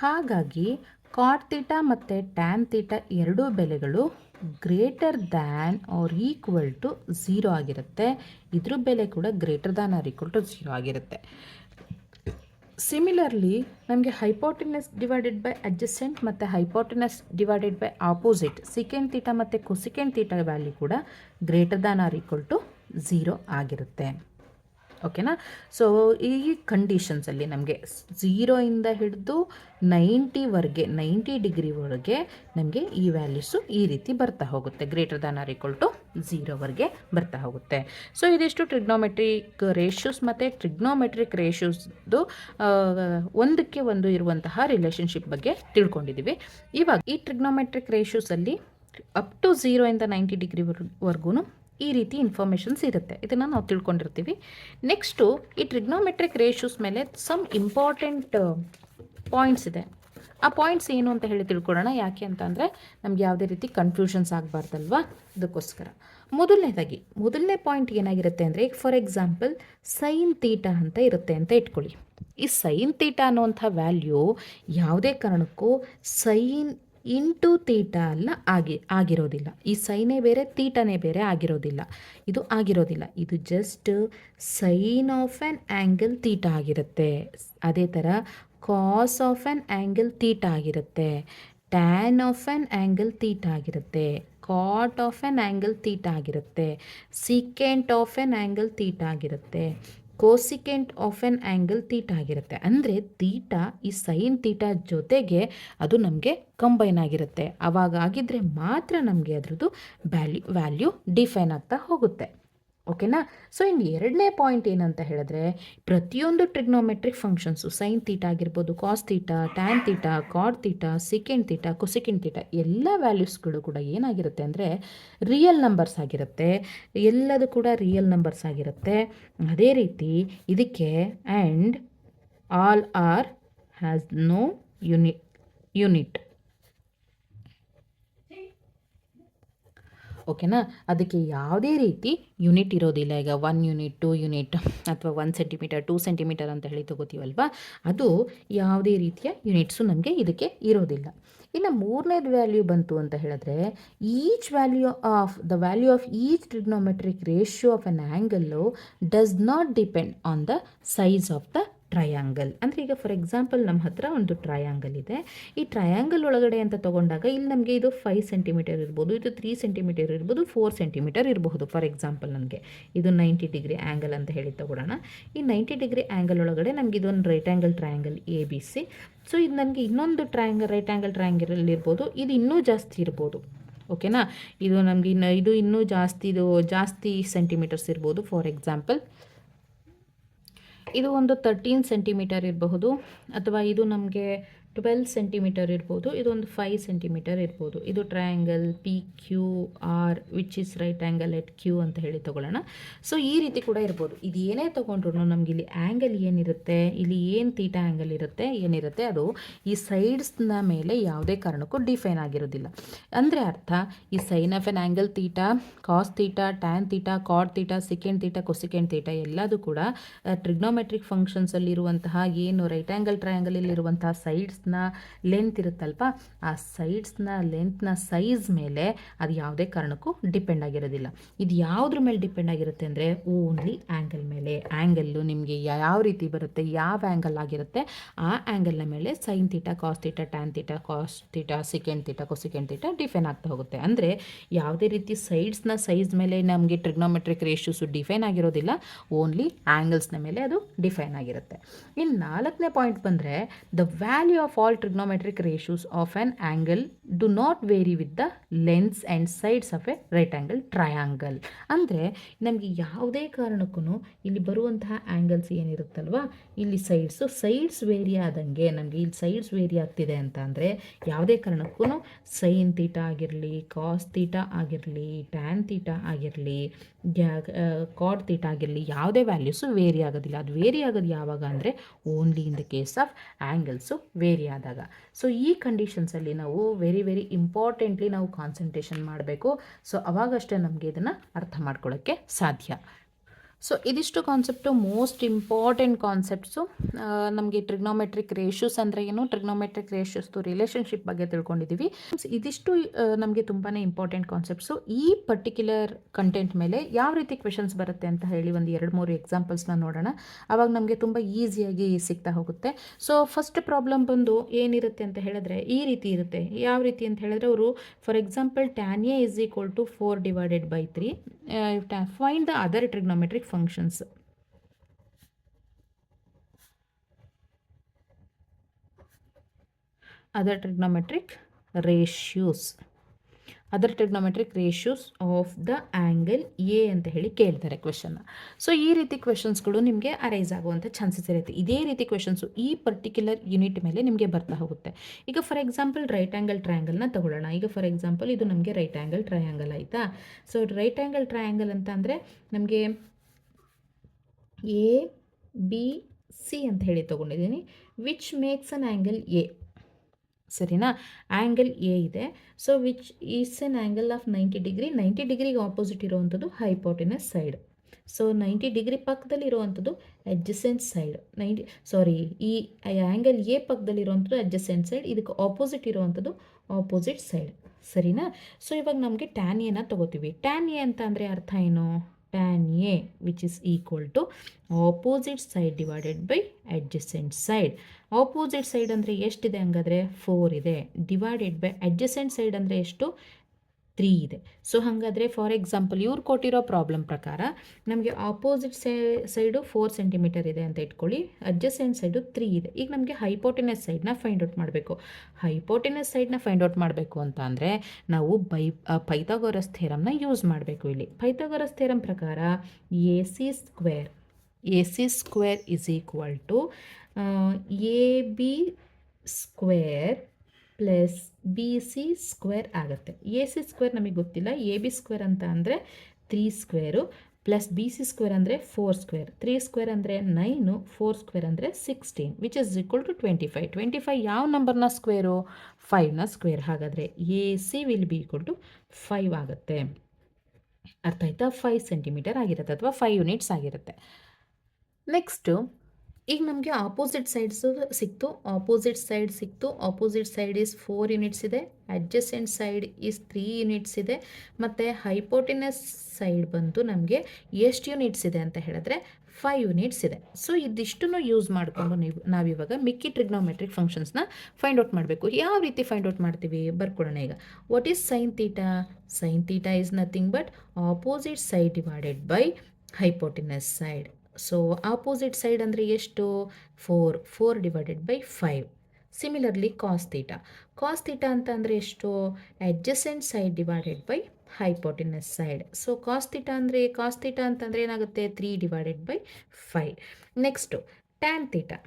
ಹಾಗಾಗಿ ಕಾಟ್ ತೀಟಾ ಮತ್ತು ಟ್ಯಾನ್ ತೀಟಾ ಎರಡೂ ಬೆಲೆಗಳು greater than or equal to 0 ಆಗಿರುತ್ತೆ. ಇದ್ರ ಬೆಲೆ ಕೂಡ greater than or equal to 0 ಆಗಿರುತ್ತೆ. ಸಿಮಿಲರ್ಲಿ ನಮಗೆ ಹೈಪೋಟೆನಸ್ ಡಿವೈಡೆಡ್ ಬೈ ಅಡ್ಜಸೆಂಟ್ ಮತ್ತು hypotenuse divided by opposite secant theta ಮತ್ತು ಕೊಸಿಕೆಂಟ್ ತೀಟಾ ವ್ಯಾಲ್ಯೂ ಕೂಡ greater than or equal to 0 ಆಗಿರುತ್ತೆ. ಓಕೆನಾ. ಸೊ ಈ ಕಂಡೀಷನ್ಸಲ್ಲಿ ನಮಗೆ 0ಇಂದ ಹಿಡಿದು 90 ಡಿಗ್ರಿವರೆಗೆ ನಮಗೆ ಈ ವ್ಯಾಲ್ಯೂಸು ಈ ರೀತಿ ಬರ್ತಾ ಹೋಗುತ್ತೆ, greater than or equal to 0ವರೆಗೆ ಬರ್ತಾ ಹೋಗುತ್ತೆ. ಸೊ ಇದಿಷ್ಟು ಟ್ರಿಗ್ನೋಮೆಟ್ರಿಕ್ ರೇಷ್ಯೂಸ್ ಮತ್ತು ಟ್ರಿಗ್ನೋಮೆಟ್ರಿಕ್ ರೇಷ್ಯೂಸ್ದು ಒಂದಕ್ಕೆ ಒಂದು ಇರುವಂತಹ ರಿಲೇಷನ್ಶಿಪ್ ಬಗ್ಗೆ ತಿಳ್ಕೊಂಡಿದ್ದೀವಿ. ಇವಾಗ ಈ ಟ್ರಿಗ್ನೋಮೆಟ್ರಿಕ್ ರೇಷ್ಯೂಸಲ್ಲಿ ಅಪ್ ಟು 0ಇಂದ 90 ಡಿಗ್ರಿವರೆಗೂ ಈ ರೀತಿ ಇನ್ಫಾರ್ಮೇಷನ್ಸ್ ಇರುತ್ತೆ. ಇದನ್ನು ನಾವು ತಿಳ್ಕೊಂಡಿರ್ತೀವಿ. ನೆಕ್ಸ್ಟು ಈ ಟ್ರಿಗ್ನೋಮೆಟ್ರಿಕ್ ರೇಷ್ಯೂಸ್ ಮೇಲೆ ಸಮ್ ಇಂಪಾರ್ಟೆಂಟ್ ಪಾಯಿಂಟ್ಸ್ ಇದೆ. ಆ ಪಾಯಿಂಟ್ಸ್ ಏನು ಅಂತ ಹೇಳಿ ತಿಳ್ಕೊಳ್ಳೋಣ. ಯಾಕೆ ಅಂತಂದರೆ ನಮ್ಗೆ ಯಾವುದೇ ರೀತಿ ಕನ್ಫ್ಯೂಷನ್ಸ್ ಆಗಬಾರ್ದಲ್ವಾ, ಅದಕ್ಕೋಸ್ಕರ. ಮೊದಲನೇ ಪಾಯಿಂಟ್ ಏನಾಗಿರುತ್ತೆ ಅಂದರೆ, ಫಾರ್ ಎಕ್ಸಾಂಪಲ್ ಸೈನ್ ತೀಟಾ ಅಂತ ಇರುತ್ತೆ ಅಂತ ಇಟ್ಕೊಳ್ಳಿ. ಈ ಸೈನ್ ತೀಟಾ ಅನ್ನುವಂಥ ವ್ಯಾಲ್ಯೂ ಯಾವುದೇ ಕಾರಣಕ್ಕೂ ಸೈನ್ ಇಂಟು ತೀಟಾ ಅಲ್ಲ ಆಗಿರೋದಿಲ್ಲ. ಈ ಸೈನೇ ಬೇರೆ ತೀಟಾನೇ ಬೇರೆ ಆಗಿರೋದಿಲ್ಲ. ಇದು just sine of an angle theta ಆಗಿರುತ್ತೆ. ಅದೇ ಥರ cos of an angle theta ಆಗಿರುತ್ತೆ, tan of an angle theta ಆಗಿರುತ್ತೆ, cot of an angle theta ಆಗಿರುತ್ತೆ, secant of an angle theta ಆಗಿರುತ್ತೆ, cosecant of an angle theta ಆಗಿರುತ್ತೆ. ಅಂದರೆ theta ಈ ಸೈನ್ ತೀಟಾ ಜೊತೆಗೆ ಅದು ನಮಗೆ ಕಂಬೈನ್ ಆಗಿರುತ್ತೆ. ಆಗಿದ್ದರೆ ಮಾತ್ರ ನಮಗೆ ಅದರದ್ದು ವ್ಯಾಲ್ಯೂ ಡಿಫೈನ್ ಆಗ್ತಾ ಹೋಗುತ್ತೆ. ಓಕೆನಾ. ಸೊ ಇನ್ನು ಎರಡನೇ ಪಾಯಿಂಟ್ ಏನಂತ ಹೇಳಿದ್ರೆ, ಪ್ರತಿಯೊಂದು ಟ್ರಿಗ್ನೋಮೆಟ್ರಿಕ್ ಫಂಕ್ಷನ್ಸು ಸೈನ್ ತೀಟಾ ಆಗಿರ್ಬೋದು, cos theta, tan theta, cot theta, secant theta, cosecant theta ಎಲ್ಲ ವ್ಯಾಲ್ಯೂಸ್ಗಳು ಕೂಡ ಏನಾಗಿರುತ್ತೆ ಅಂದರೆ ರಿಯಲ್ ನಂಬರ್ಸ್ ಆಗಿರುತ್ತೆ. ಎಲ್ಲದು ಕೂಡ ರಿಯಲ್ ನಂಬರ್ಸ್ ಆಗಿರುತ್ತೆ. ಅದೇ ರೀತಿ ಇದಕ್ಕೆ and all are has no unit. ಓಕೆನಾ. ಅದಕ್ಕೆ ಯಾವುದೇ ರೀತಿ ಯೂನಿಟ್ ಇರೋದಿಲ್ಲ. ಈಗ 1 ಯೂನಿಟ್ 2 ಯೂನಿಟ್ ಅಥವಾ 1 ಸೆಂಟಿಮೀಟರ್ 2 ಸೆಂಟಿಮೀಟರ್ ಅಂತ ಹೇಳಿ ತಗೋತೀವಲ್ವ, ಅದು ಯಾವುದೇ ರೀತಿಯ ಯೂನಿಟ್ಸು ನಮಗೆ ಇದಕ್ಕೆ ಇರೋದಿಲ್ಲ. ಇನ್ನು ಮೂರನೇದು ವ್ಯಾಲ್ಯೂ ಬಂತು ಅಂತ ಹೇಳಿದ್ರೆ, the value of each trigonometric ratio of an angle does not depend on the size of the triangle. ಅಂದರೆ ಈಗ ಫಾರ್ ಎಕ್ಸಾಂಪಲ್ ನಮ್ಮ ಹತ್ರ ಒಂದು ಟ್ರಯಾಂಗಲ್ ಇದೆ. ಈ ಟ್ರಯಾಂಗಲ್ ಒಳಗಡೆ ಅಂತ ತಗೊಂಡಾಗ ಇಲ್ಲಿ ನಮಗೆ ಇದು 5 ಸೆಂಟಿಮೀಟರ್ ಇರ್ಬೋದು, ಇದು 3 ಸೆಂಟಿಮೀಟರ್ ಇರ್ಬೋದು, 4 ಸೆಂಟಿಮೀಟರ್ ಇರಬಹುದು. ಫಾರ್ ಎಕ್ಸಾಂಪಲ್ ನನಗೆ ಇದು 90 ಡಿಗ್ರಿ ಆ್ಯಂಗಲ್ ಅಂತ ಹೇಳಿ ತಗೊಳ್ಳೋಣ. ಈ 90 ಡಿಗ್ರಿ ಆ್ಯಂಗಲ್ ಒಳಗಡೆ ನಮಗೆ ಇದೊಂದು right angle triangle ABC. So ಇದು ನನಗೆ ಇನ್ನೊಂದು ರೈಟ್ ಆ್ಯಂಗಲ್ ಟ್ರಯಾಂಗಲ್ ಇರ್ಬೋದು, ಇದು ಇನ್ನೂ ಜಾಸ್ತಿ ಇರ್ಬೋದು. ಓಕೆನಾ. ಇದು ನಮಗೆ ಇದು ಇನ್ನೂ ಜಾಸ್ತಿ ಸೆಂಟಿಮೀಟರ್ಸ್ ಇರ್ಬೋದು. ಫಾರ್ ಎಕ್ಸಾಂಪಲ್ ಇದು ಒಂದು 13 ಸೆಂಟಿಮೀಟರ್ ಇರಬಹುದು, ಅಥವಾ ಇದು ನಮಗೆ 12 ಸೆಂಟಿಮೀಟರ್ ಇರ್ಬೋದು, ಇದೊಂದು 5 ಸೆಂಟಿಮೀಟರ್ ಇರ್ಬೋದು. ಇದು triangle PQR which is right angle at Q ಅಂತ ಹೇಳಿ ತಗೊಳ್ಳೋಣ. ಸೊ ಈ ರೀತಿ ಕೂಡ ಇರ್ಬೋದು. ಇದು ಏನೇ ತೊಗೊಂಡ್ರು ನಮ್ಗೆ ಇಲ್ಲಿ ಆ್ಯಂಗಲ್ ಏನಿರುತ್ತೆ, ಇಲ್ಲಿ ಏನು ತೀಟಾ ಆ್ಯಂಗಲ್ ಏನಿರುತ್ತೆ ಅದು ಈ ಸೈಡ್ಸ್ನ ಮೇಲೆ ಯಾವುದೇ ಕಾರಣಕ್ಕೂ ಡಿಫೈನ್ ಆಗಿರೋದಿಲ್ಲ. ಅಂದರೆ ಅರ್ಥ, ಈ sine of an angle theta, cos theta, tan theta, cot theta, secant theta, cosecant theta ಎಲ್ಲದೂ ಕೂಡ ಟ್ರಿಗ್ನೋಮೆಟ್ರಿಕ್ ಫಂಕ್ಷನ್ಸಲ್ಲಿರುವಂತಹ ಏನು ರೈಟ್ ಆ್ಯಂಗಲ್ ಟ್ರಯಾಂಗಲಲ್ಲಿರುವಂತಹ ಸೈಡ್ಸ್ನ ಲೆಂತ್ ಇರುತ್ತಲ್ವ, ಆ ಸೈಡ್ಸ್ನ ಲೆಂತ್ನ ಸೈಜ್ ಮೇಲೆ ಅದು ಯಾವುದೇ ಕಾರಣಕ್ಕೂ ಡಿಪೆಂಡ್ ಆಗಿರೋದಿಲ್ಲ. ಇದು ಯಾವುದ್ರ ಮೇಲೆ ಡಿಪೆಂಡ್ ಆಗಿರುತ್ತೆ ಅಂದರೆ ಓನ್ಲಿ ಆ್ಯಂಗಲ್ ಮೇಲೆ. ಆ್ಯಂಗಲ್ಲು ನಿಮಗೆ ಯಾವ ರೀತಿ ಬರುತ್ತೆ, ಯಾವ ಆ್ಯಂಗಲ್ ಆಗಿರುತ್ತೆ ಆ ಆ್ಯಂಗಲ್ನ ಮೇಲೆ sine theta, cos theta, tan theta, cos theta, secant theta, cosecant theta define ಆಗ್ತಾ ಹೋಗುತ್ತೆ. ಅಂದರೆ ಯಾವುದೇ ರೀತಿ ಸೈಡ್ಸ್ನ ಸೈಜ್ ಮೇಲೆ ನಮಗೆ ಟ್ರಿಗ್ನೋಮೆಟ್ರಿಕ್ ರೇಷಿಯೋಸು ಡಿಫೈನ್ ಆಗಿರೋದಿಲ್ಲ, ಓನ್ಲಿ ಆ್ಯಂಗಲ್ಸ್ನ ಮೇಲೆ ಅದು ಡಿಫೈನ್ ಆಗಿರುತ್ತೆ. ಇನ್ನು 4ನೇ ಪಾಯಿಂಟ್ ಬಂದರೆ, the value of all trigonometric ratios of an angle do not vary with the lengths and sides of a right angle triangle. ಅಂದರೆ ನಮಗೆ ಯಾವುದೇ ಕಾರಣಕ್ಕೂ ಇಲ್ಲಿ ಬರುವಂತಹ ಆ್ಯಂಗಲ್ಸ್ ಏನಿರುತ್ತಲ್ವ, ಇಲ್ಲಿ ಸೈಡ್ಸ್ ವೇರಿ ಆದಂಗೆ ನಮಗೆ ಇಲ್ಲಿ ಸೈಡ್ಸ್ ವೇರಿ ಆಗ್ತಿದೆ ಅಂತ ಅಂದರೆ ಯಾವುದೇ ಕಾರಣಕ್ಕೂ ಸೈನ್ ತೀಟಾ ಆಗಿರಲಿ, ಕಾಸ್ ತೀಟಾ ಆಗಿರಲಿ, ಟ್ಯಾನ್ ತೀಟಾ ಆಗಿರಲಿ, ಕಾಟ್ ತೀಟಾ ಆಗಿರಲಿ, ಯಾವುದೇ ವ್ಯಾಲ್ಯೂಸು ವೇರಿ ಆಗೋದಿಲ್ಲ. ಅದು ವೇರಿ ಆಗೋದು ಯಾವಾಗ ಅಂದರೆ only in the case of angles vary ಆದಾಗ. ಸೊ ಈ ಕಂಡೀಷನ್ಸಲ್ಲಿ ನಾವು ವೆರಿ ಇಂಪಾರ್ಟೆಂಟ್ಲಿ ನಾವು ಕಾನ್ಸಂಟ್ರೇಷನ್ ಮಾಡಬೇಕು. ಸೊ ಅವಾಗಷ್ಟೇ ನಮಗೆ ಇದನ್ನು ಅರ್ಥ ಮಾಡ್ಕೊಳ್ಳೋಕ್ಕೆ ಸಾಧ್ಯ. ಸೊ ಇದಿಷ್ಟು ಕಾನ್ಸೆಪ್ಟು ಮೋಸ್ಟ್ ಇಂಪಾರ್ಟೆಂಟ್ ಕಾನ್ಸೆಪ್ಟ್ಸು. ನಮಗೆ ಟ್ರಿಗ್ನೋಮೆಟ್ರಿಕ್ ರೇಷಿಯೋಸ್ ಅಂದರೆ ಏನು, ಟ್ರಿಗ್ನೋಮೆಟ್ರಿಕ್ ರೇಷಿಯೋಸ್ದು ರಿಲೇಷನ್ಶಿಪ್ ಬಗ್ಗೆ ತಿಳ್ಕೊಂಡಿದ್ದೀವಿ. ಇದಿಷ್ಟು ನಮಗೆ ತುಂಬಾ ಇಂಪಾರ್ಟೆಂಟ್ ಕಾನ್ಸೆಪ್ಟ್ಸು. ಈ ಪರ್ಟಿಕ್ಯುಲರ್ ಕಂಟೆಂಟ್ ಮೇಲೆ ಯಾವ ರೀತಿ ಕ್ವೆಶನ್ಸ್ ಬರುತ್ತೆ ಅಂತ ಹೇಳಿ ಒಂದು 2-3 ಎಕ್ಸಾಂಪಲ್ಸ್ನ ನೋಡೋಣ. ಆವಾಗ ನಮಗೆ ತುಂಬ ಈಸಿಯಾಗಿ ಸಿಗ್ತಾ ಹೋಗುತ್ತೆ. ಸೊ ಫಸ್ಟ್ ಪ್ರಾಬ್ಲಮ್ ಬಂದು ಏನಿರುತ್ತೆ ಅಂತ ಹೇಳಿದ್ರೆ ಈ ರೀತಿ ಇರುತ್ತೆ. ಯಾವ ರೀತಿ ಅಂತ ಹೇಳಿದ್ರೆ, ಅವರು for example tan A is equal to 4/3. Find the other trigonometric functions. Other trigonometric ratios of the angle A ಅಂತ ಹೇಳಿ ಕೇಳ್ತಾರೆ ಕ್ವೆಶನ್ನ. ಸೊ ಈ ರೀತಿ ಕ್ವೆಶನ್ಸ್ಗಳು ನಿಮಗೆ ಅರೈಸ್ ಆಗುವಂಥ ಚಾನ್ಸಸ್ ಇರುತ್ತೆ. ಇದೇ ರೀತಿ ಕ್ವೆಶನ್ಸು ಈ ಪರ್ಟಿಕ್ಯುಲರ್ ಯೂನಿಟ್ ಮೇಲೆ ನಿಮಗೆ ಬರ್ತಾ ಹೋಗುತ್ತೆ. ಈಗ ಫಾರ್ ಎಕ್ಸಾಂಪಲ್ ರೈಟ್ ಆ್ಯಂಗಲ್ ಟ್ರಯಾಂಗಲ್ನ ತಗೊಳ್ಳೋಣ. ಈಗ ಫಾರ್ ಎಕ್ಸಾಂಪಲ್ ಇದು ನಮಗೆ ರೈಟ್ ಆ್ಯಂಗಲ್ ಟ್ರಯಾಂಗಲ್ ಆಯಿತಾ. ಸೊ ರೈಟ್ ಆ್ಯಂಗಲ್ ಟ್ರಯಾಂಗಲ್ ಅಂತ ಅಂದರೆ ನಮಗೆ ABC ಅಂತ ಹೇಳಿ ತೊಗೊಂಡಿದ್ದೀನಿ, which makes an angle A. ಸರಿನಾ, ಆ್ಯಂಗಲ್ ಎ ಇದೆ. So which is N angle of 90 degree. 90 ಡಿಗ್ರಿಗೆ ಆಪೋಸಿಟ್ ಇರುವಂಥದ್ದು ಹೈಪೋಟೆನಸ್ ಸೈಡ್. ಸೊ 90 ಡಿಗ್ರಿ ಪಕ್ಕದಲ್ಲಿ ಇರುವಂಥದ್ದು ಅಡ್ಜಸೆಂಟ್ ಸೈಡ್. ಈ ಆ್ಯಂಗಲ್ ಎ ಪಕ್ಕದಲ್ಲಿ ಇರುವಂಥದ್ದು ಅಡ್ಜಸೆಂಟ್ ಸೈಡ್, ಇದಕ್ಕೆ ಆಪೋಸಿಟ್ ಇರುವಂಥದ್ದು ಆಪೋಸಿಟ್ ಸೈಡ್. ಸರಿನಾ. ಸೊ ಇವಾಗ ನಮಗೆ ಟ್ಯಾನ್ ಎನ ತಗೋತೀವಿ. ಟ್ಯಾನ್ ಎ ಅಂತ ಅಂದರೆ ಅರ್ಥ ಏನು, tan A which is equal to opposite side divided by adjacent side. Opposite side ಅಂದರೆ ಎಷ್ಟಿದೆ ಹಂಗಾದರೆ 4 ಇದೆ, ಡಿವೈಡೆಡ್ ಬೈ ಅಡ್ಜಸೆಂಟ್ ಸೈಡ್ ಅಂದರೆ ಎಷ್ಟು 3 ಇದೆ. ಸೊ ಹಾಗಾದರೆ ಫಾರ್ ಎಕ್ಸಾಂಪಲ್ ಇವ್ರು ಕೊಟ್ಟಿರೋ ಪ್ರಾಬ್ಲಮ್ ಪ್ರಕಾರ ನಮಗೆ ಆಪೋಸಿಟ್ ಸೈಡು 4 ಸೆಂಟಿಮೀಟರ್ ಇದೆ ಅಂತ ಇಟ್ಕೊಳ್ಳಿ, ಅಡ್ಜಸೆಂಟ್ ಸೈಡು 3 ಇದೆ. ಈಗ ನಮಗೆ ಹೈಪೋಟೆನಸ್ ಸೈಡ್ನ ಫೈಂಡ್ ಔಟ್ ಮಾಡಬೇಕು. ಹೈಪೋಟೆನಸ್ ಸೈಡ್ನ ಫೈಂಡ್ ಔಟ್ ಮಾಡಬೇಕು ಅಂತ ಅಂದರೆ ನಾವು ಪೈಥಾಗೋರಸ್ ಥಿಯರಮ್ನ ಯೂಸ್ ಮಾಡಬೇಕು. ಇಲ್ಲಿ ಪೈಥಾಗೋರಸ್ ಥಿಯರಮ್ ಪ್ರಕಾರ AC square is equal to AB square plus BC square ಆಗುತ್ತೆ. AC ಸ್ಕ್ವೇರ್ ನಮಗೆ ಗೊತ್ತಿಲ್ಲ, AB ಸ್ಕ್ವೇರ್ ಅಂತ ಅಂದರೆ 3 ಸ್ಕ್ವೇರು ಪ್ಲಸ್ BC ಸ್ಕ್ವೇರ್ ಅಂದರೆ 4 ಸ್ಕ್ವೇರ್. 3 ಸ್ಕ್ವೇರ್ ಅಂದರೆ 9, 4 ಸ್ಕ್ವೇರ್ ಅಂದರೆ 16 ವಿಚ್ ಇಸ್ ಈಕ್ವಲ್ ಟು 25. 25 ಯಾವ ನಂಬರ್ನ ಸ್ಕ್ವೇರು, 5ನ ಸ್ಕ್ವೇರ್. ಹಾಗಾದರೆ AC will be equal to 5 ಆಗುತ್ತೆ. ಅರ್ಥ ಆಯ್ತಾ? 5 ಸೆಂಟಿಮೀಟರ್ ಆಗಿರುತ್ತೆ ಅಥವಾ 5 ಯೂನಿಟ್ಸ್ ಆಗಿರುತ್ತೆ. ನೆಕ್ಸ್ಟು ಈಗ ನಮಗೆ ಆಪೋಸಿಟ್ ಸೈಡ್ಸು ಸಿಕ್ತು. ಆಪೋಸಿಟ್ ಸೈಡ್ ಈಸ್ 4 ಯೂನಿಟ್ಸ್ ಇದೆ, ಅಡ್ಜಸೆಂಟ್ ಸೈಡ್ ಈಸ್ 3 ಯೂನಿಟ್ಸ್ ಇದೆ, ಮತ್ತು ಹೈಪೋಟಿನಸ್ ಸೈಡ್ ಬಂದು ನಮಗೆ ಎಷ್ಟು ಯೂನಿಟ್ಸ್ ಇದೆ ಅಂತ ಹೇಳಿದ್ರೆ 5 ಯೂನಿಟ್ಸ್ ಇದೆ. ಸೊ ಇದಿಷ್ಟನ್ನು ಯೂಸ್ ಮಾಡಿಕೊಂಡು ನಾವಿವಾಗ ಮಿಕ್ಕಿ ಟ್ರಿಗ್ನೋಮೆಟ್ರಿಕ್ ಫಂಕ್ಷನ್ಸ್ನ ಫೈಂಡ್ ಔಟ್ ಮಾಡಬೇಕು. ಯಾವ ರೀತಿ ಫೈಂಡ್ ಔಟ್ ಮಾಡ್ತೀವಿ ಬರ್ಕೊಡೋಣ. ಈಗ what is sine theta? Sine theta is nothing but opposite side divided by hypotenuse side. So opposite side ಅಂದರೆ ಎಷ್ಟು? 4 divided by 5. Similarly cos theta ಅಂತ ಅಂದರೆ ಎಷ್ಟು? Adjacent side divided by hypotenuse side. So cos theta ಅಂತಂದರೆ ಏನಾಗುತ್ತೆ? 3 divided by 5. Next tan theta.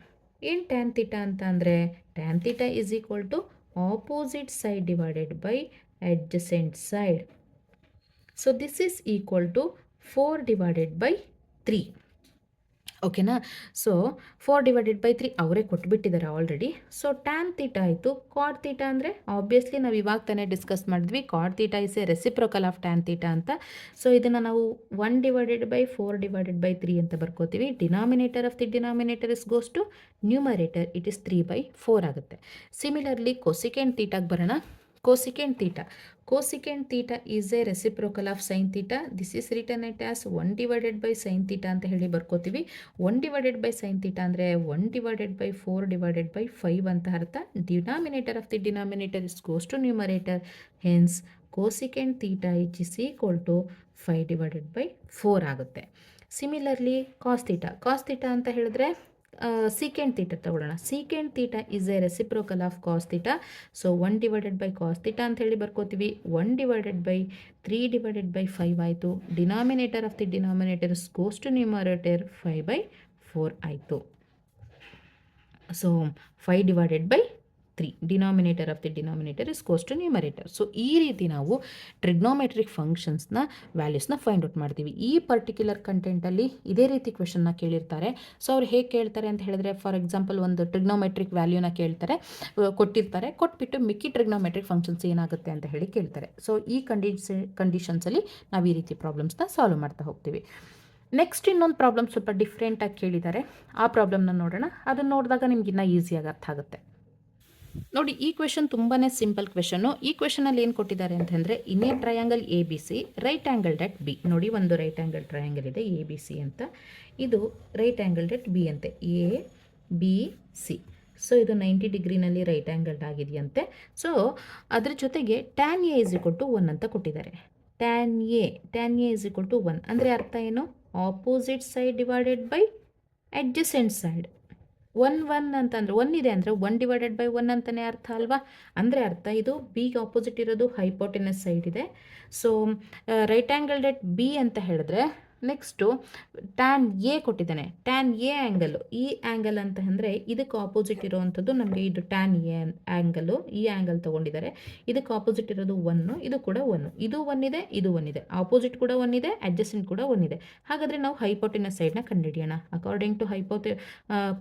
ಏನು tan theta ಅಂತ ಅಂದರೆ tan theta is equal to opposite side divided by adjacent side. So this is equal to 4 divided by 3. ಓಕೆನಾ? So 4 divided by 3 ಅವರೇ ಕೊಟ್ಬಿಟ್ಟಿದ್ದಾರೆ already. So tan theta ಆಯಿತು. Cot theta ಅಂದರೆ obviously ನಾವು ಇವಾಗ ತಾನೇ ಡಿಸ್ಕಸ್ ಮಾಡಿದ್ವಿ, cot theta is a reciprocal of tan theta ಅಂತ. ಸೊ ಇದನ್ನು ನಾವು 1 ಡಿವೈಡೆಡ್ ಬೈ 4 ಡಿವೈಡೆಡ್ ಬೈ 3 ಅಂತ ಬರ್ಕೋತೀವಿ. Denominator of the denominator is goes to numerator, it is 3/4 ಆಗುತ್ತೆ. ಸಿಮಿಲರ್ಲಿ ಕೊಸಿಕೆಂಟ್ ತೀಟಾಗೆ ಬರೋಣ. Cosecant theta is a reciprocal of sin theta. This is written it as 1 divided by sin theta ಅಂತ ಹೇಳಿ ಬರ್ಕೋತೀವಿ. 1 divided by sin theta ಅಂದರೆ 1 divided by 4 divided by 5 ಅಂತ ಅರ್ಥ. Denominator of the denominator is goes to numerator. Hence cosecant theta is equal to 5 divided by 4 ಆಗುತ್ತೆ. Similarly cos theta ಅಂತ ಹೇಳಿದ್ರೆ secant theta ತಗೊಳ್ಳೋಣ. secant theta is a reciprocal of cos theta. So 1 divided by cos theta ಅಂತ ಹೇಳಿ ಬರ್ಕೋತೀವಿ. 1 divided by 3 divided by 5 ಆಯಿತು. Denominator of the denominator goes to numerator, 5/4 ಆಯಿತು. So 5 divided by 3 denominator of the denominator is goes to numerator. So ಈ ರೀತಿ ನಾವು trigonometric ಫಂಕ್ಷನ್ಸ್ನ ವ್ಯಾಲ್ಯೂಸ್ನ find out ಮಾಡ್ತೀವಿ. ಈ particular ಕಂಟೆಂಟಲ್ಲಿ ಇದೇ ರೀತಿ ಕ್ವೆಶನ್ನ ಕೇಳಿರ್ತಾರೆ. ಸೊ ಅವ್ರು ಹೇಗೆ ಕೇಳ್ತಾರೆ ಅಂತ ಹೇಳಿದ್ರೆ, ಫಾರ್ ಎಕ್ಸಾಂಪಲ್ ಒಂದು ಟ್ರಿಗ್ನೋಮೆಟ್ರಿಕ್ ವ್ಯಾಲ್ಯೂನ ಕೊಟ್ಬಿಟ್ಟು ಮಿಕ್ಕಿ ಟ್ರಿಗ್ನೋಮೆಟ್ರಿಕ್ ಫಂಕ್ಷನ್ಸ್ ಏನಾಗುತ್ತೆ ಅಂತ ಹೇಳಿ ಕೇಳ್ತಾರೆ. ಸೊ ಈ ಕಂಡೀಷನ್ಸಲ್ಲಿ ನಾವು ಈ ರೀತಿ ಪ್ರಾಬ್ಲಮ್ಸ್ನ ಸಾಲ್ವ್ ಮಾಡ್ತಾ ಹೋಗ್ತೀವಿ. ನೆಕ್ಸ್ಟ್ ಇನ್ನೊಂದು ಪ್ರಾಬ್ಲಮ್ ಸ್ವಲ್ಪ ಡಿಫ್ರೆಂಟಾಗಿ ಕೇಳಿದ್ದಾರೆ. ಆ ಪ್ರಾಬ್ಲಮ್ನ ನೋಡೋಣ. ಅದನ್ನು ನೋಡಿದಾಗ ನಿಮ್ಗಿನ್ನ ಈಸಿಯಾಗಿ ಅರ್ಥ ಆಗುತ್ತೆ. ನೋಡಿ, ಈ ಕ್ವೆಶನ್ ತುಂಬಾ ಸಿಂಪಲ್ ಕ್ವೆಶನ್ನು. ಈ ಕ್ವೆಶನಲ್ಲಿ ಏನು ಕೊಟ್ಟಿದ್ದಾರೆ ಅಂತಂದರೆ, in a triangle A B C right angled at B. ನೋಡಿ, ಒಂದು ರೈಟ್ ಆ್ಯಂಗಲ್ ಟ್ರಯಾಂಗಲ್ ಇದೆ ಎ ಬಿ ಸಿ ಅಂತ. ಇದು ರೈಟ್ ಆ್ಯಂಗಲ್ಡ್ ಅಟ್ ಬಿ ಅಂತೆ, ಎ ಬಿ ಸಿ. ಸೊ ಇದು 90 ಡಿಗ್ರಿನಲ್ಲಿ ರೈಟ್ ಆ್ಯಂಗಲ್ಡ್ ಆಗಿದೆಯಂತೆ. ಸೊ ಅದ್ರ ಜೊತೆಗೆ tan A is equal to 1 ಅಂತ ಕೊಟ್ಟಿದ್ದಾರೆ. Tan A is equal to 1 ಅಂದರೆ ಅರ್ಥ ಏನು? Opposite side divided by adjacent side. 1 ಅಂತಂದರೆ 1 ಇದೆ ಅಂದರೆ 1 ಡಿವೈಡೆಡ್ ಬೈ 1 ಅಂತಲೇ ಅರ್ಥ ಅಲ್ವಾ? ಅಂದರೆ ಅರ್ಥ ಇದು ಬಿಗೆ ಆಪೋಸಿಟ್ ಇರೋದು ಹೈಪೋಟೆನಸ್ ಸೈಡ್ ಇದೆ. So right angled at B ಅಂತ ಹೇಳಿದ್ರೆ ನೆಕ್ಸ್ಟು ಟ್ಯಾನ್ ಎ ಕೊಟ್ಟಿದ್ದಾನೆ. ಟ್ಯಾನ್ ಎ ಆ್ಯಂಗಲು, ಈ ಆ್ಯಂಗಲ್ ಅಂತ ಅಂದರೆ ಇದಕ್ಕೆ ಆಪೋಸಿಟ್ ಇರೋವಂಥದ್ದು ನಮಗೆ ಇದು ಟ್ಯಾನ್ ಎ ಆ್ಯಂಗಲು, ಈ ಆ್ಯಂಗಲ್ ತೊಗೊಂಡಿದ್ದಾರೆ. ಇದಕ್ಕೆ ಆಪೋಸಿಟ್ ಇರೋದು 1, ಇದು ಕೂಡ 1. ಇದು 1 ಇದೆ, ಇದು 1 ಇದೆ. ಆಪೋಸಿಟ್ ಕೂಡ 1 ಇದೆ, ಅಡ್ಜಸೆಂಟ್ ಕೂಡ 1 ಇದೆ. ಹಾಗಾದರೆ ನಾವು ಹೈಪೋಟೆನಸ್ ಸೈಡ್ನ ಕಂಡುಹಿಡಿಯೋಣ. According to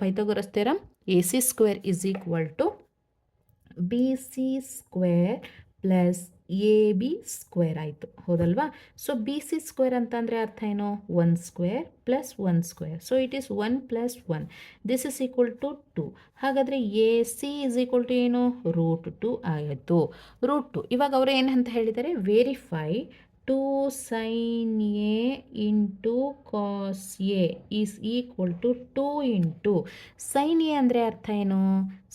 Pythagoras theorem, A C square is equal to B C square plus A B square ಆಯಿತು, ಹೌದಲ್ವಾ? ಸೊ ಬಿ ಸಿ ಸ್ಕ್ವೇರ್ ಅಂತಂದರೆ ಅರ್ಥ ಏನು? 1 square plus 1 square. So it is 1 plus 1. This is equal to 2. ಹಾಗಾದರೆ A C is equal to ಏನು? √2 ಆಯಿತು. √2. ಇವಾಗ ಅವರು ಏನಂತ ಹೇಳಿದ್ದಾರೆ? Verify 2 sin A into cos A is equal to 2 into sine A ಅಂದರೆ ಅರ್ಥ ಏನು?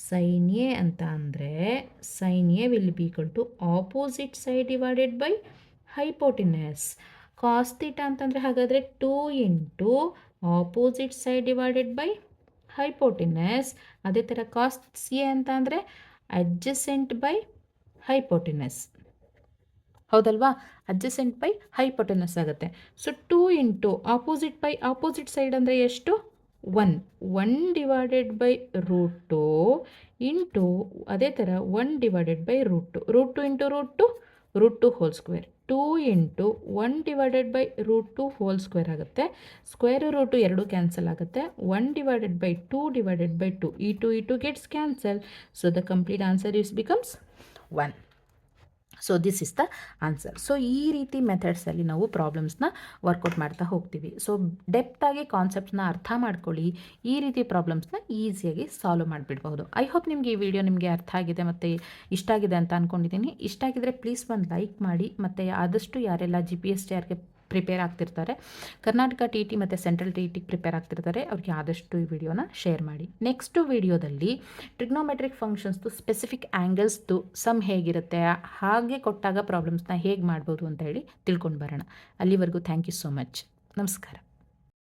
ಸೈನ್ ಎ ಅಂತ ಅಂದರೆ sine A will be equal to opposite side divided by hypotenuse. Cos theta ಅಂತಂದರೆ ಹಾಗಾದರೆ 2 into opposite side divided by hypotenuse. ಅದೇ ಥರ cos A ಅಂತ ಅಂದರೆ ಅಡ್ಜಸೆಂಟ್ ಬೈ ಹೈಪೋಟಿನಸ್, ಹೌದಲ್ವಾ? ಅಡ್ಜಸೆಂಟ್ ಬೈ ಹೈಪೋಟೆನಸ್ ಆಗುತ್ತೆ. ಸೊ 2 ಇಂಟು ಆಪೋಸಿಟ್ ಸೈಡ್ ಅಂದರೆ ಎಷ್ಟು? 1 ಡಿವೈಡೆಡ್ ಬೈ √2 ಇಂಟು ಅದೇ ಥರ 1 divided by √2. √2 into √2 whole square. 2 into 1 divided by √2 whole square ಆಗುತ್ತೆ. ಸ್ಕ್ವೇರ್ ರೂಟು 2 ಕ್ಯಾನ್ಸಲ್ ಆಗುತ್ತೆ. 1 ಡಿವೈಡೆಡ್ ಬೈ 2 ಡಿವೈಡೆಡ್ ಬೈ 2. ಈ 2 gets cancel. So the complete answer becomes 1. So this is the answer. So ಈ ರೀತಿ ಮೆಥಡ್ಸಲ್ಲಿ ನಾವು ಪ್ರಾಬ್ಲಮ್ಸ್ನ workout ಮಾಡ್ತಾ ಹೋಗ್ತೀವಿ. So ಡೆಪ್ತಾಗಿ ಕಾನ್ಸೆಪ್ಟ್ಸ್ನ ಅರ್ಥ ಮಾಡ್ಕೊಳ್ಳಿ, ಈ ರೀತಿ ಪ್ರಾಬ್ಲಮ್ಸ್ನ ಈಸಿಯಾಗಿ ಸಾಲ್ವ್ ಮಾಡಿಬಿಡ್ಬಹುದು. ಐ ಹೋಪ್ ನಿಮಗೆ ಈ ವಿಡಿಯೋ ನಿಮಗೆ ಅರ್ಥ ಆಗಿದೆ ಮತ್ತು ಇಷ್ಟ ಆಗಿದೆ ಅಂತ ಅಂದ್ಕೊಂಡಿದ್ದೀನಿ. ಇಷ್ಟ ಆಗಿದ್ರೆ ಪ್ಲೀಸ್ ಒಂದು ಲೈಕ್ ಮಾಡಿ, ಮತ್ತು ಆದಷ್ಟು ಯಾರೆಲ್ಲ GPS TRಗೆ ಪ್ರಿಪೇರ್ ಆಗ್ತಿರ್ತಾರೆ, ಕರ್ನಾಟಕ TET ಮತ್ತು ಸೆಂಟ್ರಲ್ TET ಪ್ರಿಪೇರ್ ಆಗ್ತಿರ್ತಾರೆ, ಅವ್ರಿಗೆ ಆದಷ್ಟು ಈ ವಿಡಿಯೋನ ಶೇರ್ ಮಾಡಿ. ನೆಕ್ಸ್ಟು ವಿಡಿಯೋದಲ್ಲಿ ಟ್ರಿಗ್ನೋಮೆಟ್ರಿಕ್ ಫಂಕ್ಷನ್ಸ್ದು ಸ್ಪೆಸಿಫಿಕ್ ಆ್ಯಂಗಲ್ಸ್ದು ಸಮ್ ಹೇಗಿರುತ್ತೆ, ಹಾಗೆ ಕೊಟ್ಟಾಗ ಪ್ರಾಬ್ಲಮ್ಸ್ನ ಹೇಗೆ ಮಾಡ್ಬೋದು ಅಂತ ಹೇಳಿ ತಿಳ್ಕೊಂಡು ಬರೋಣ. ಅಲ್ಲಿವರೆಗೂ ಥ್ಯಾಂಕ್ ಯು ಸೋ ಮಚ್. ನಮಸ್ಕಾರ.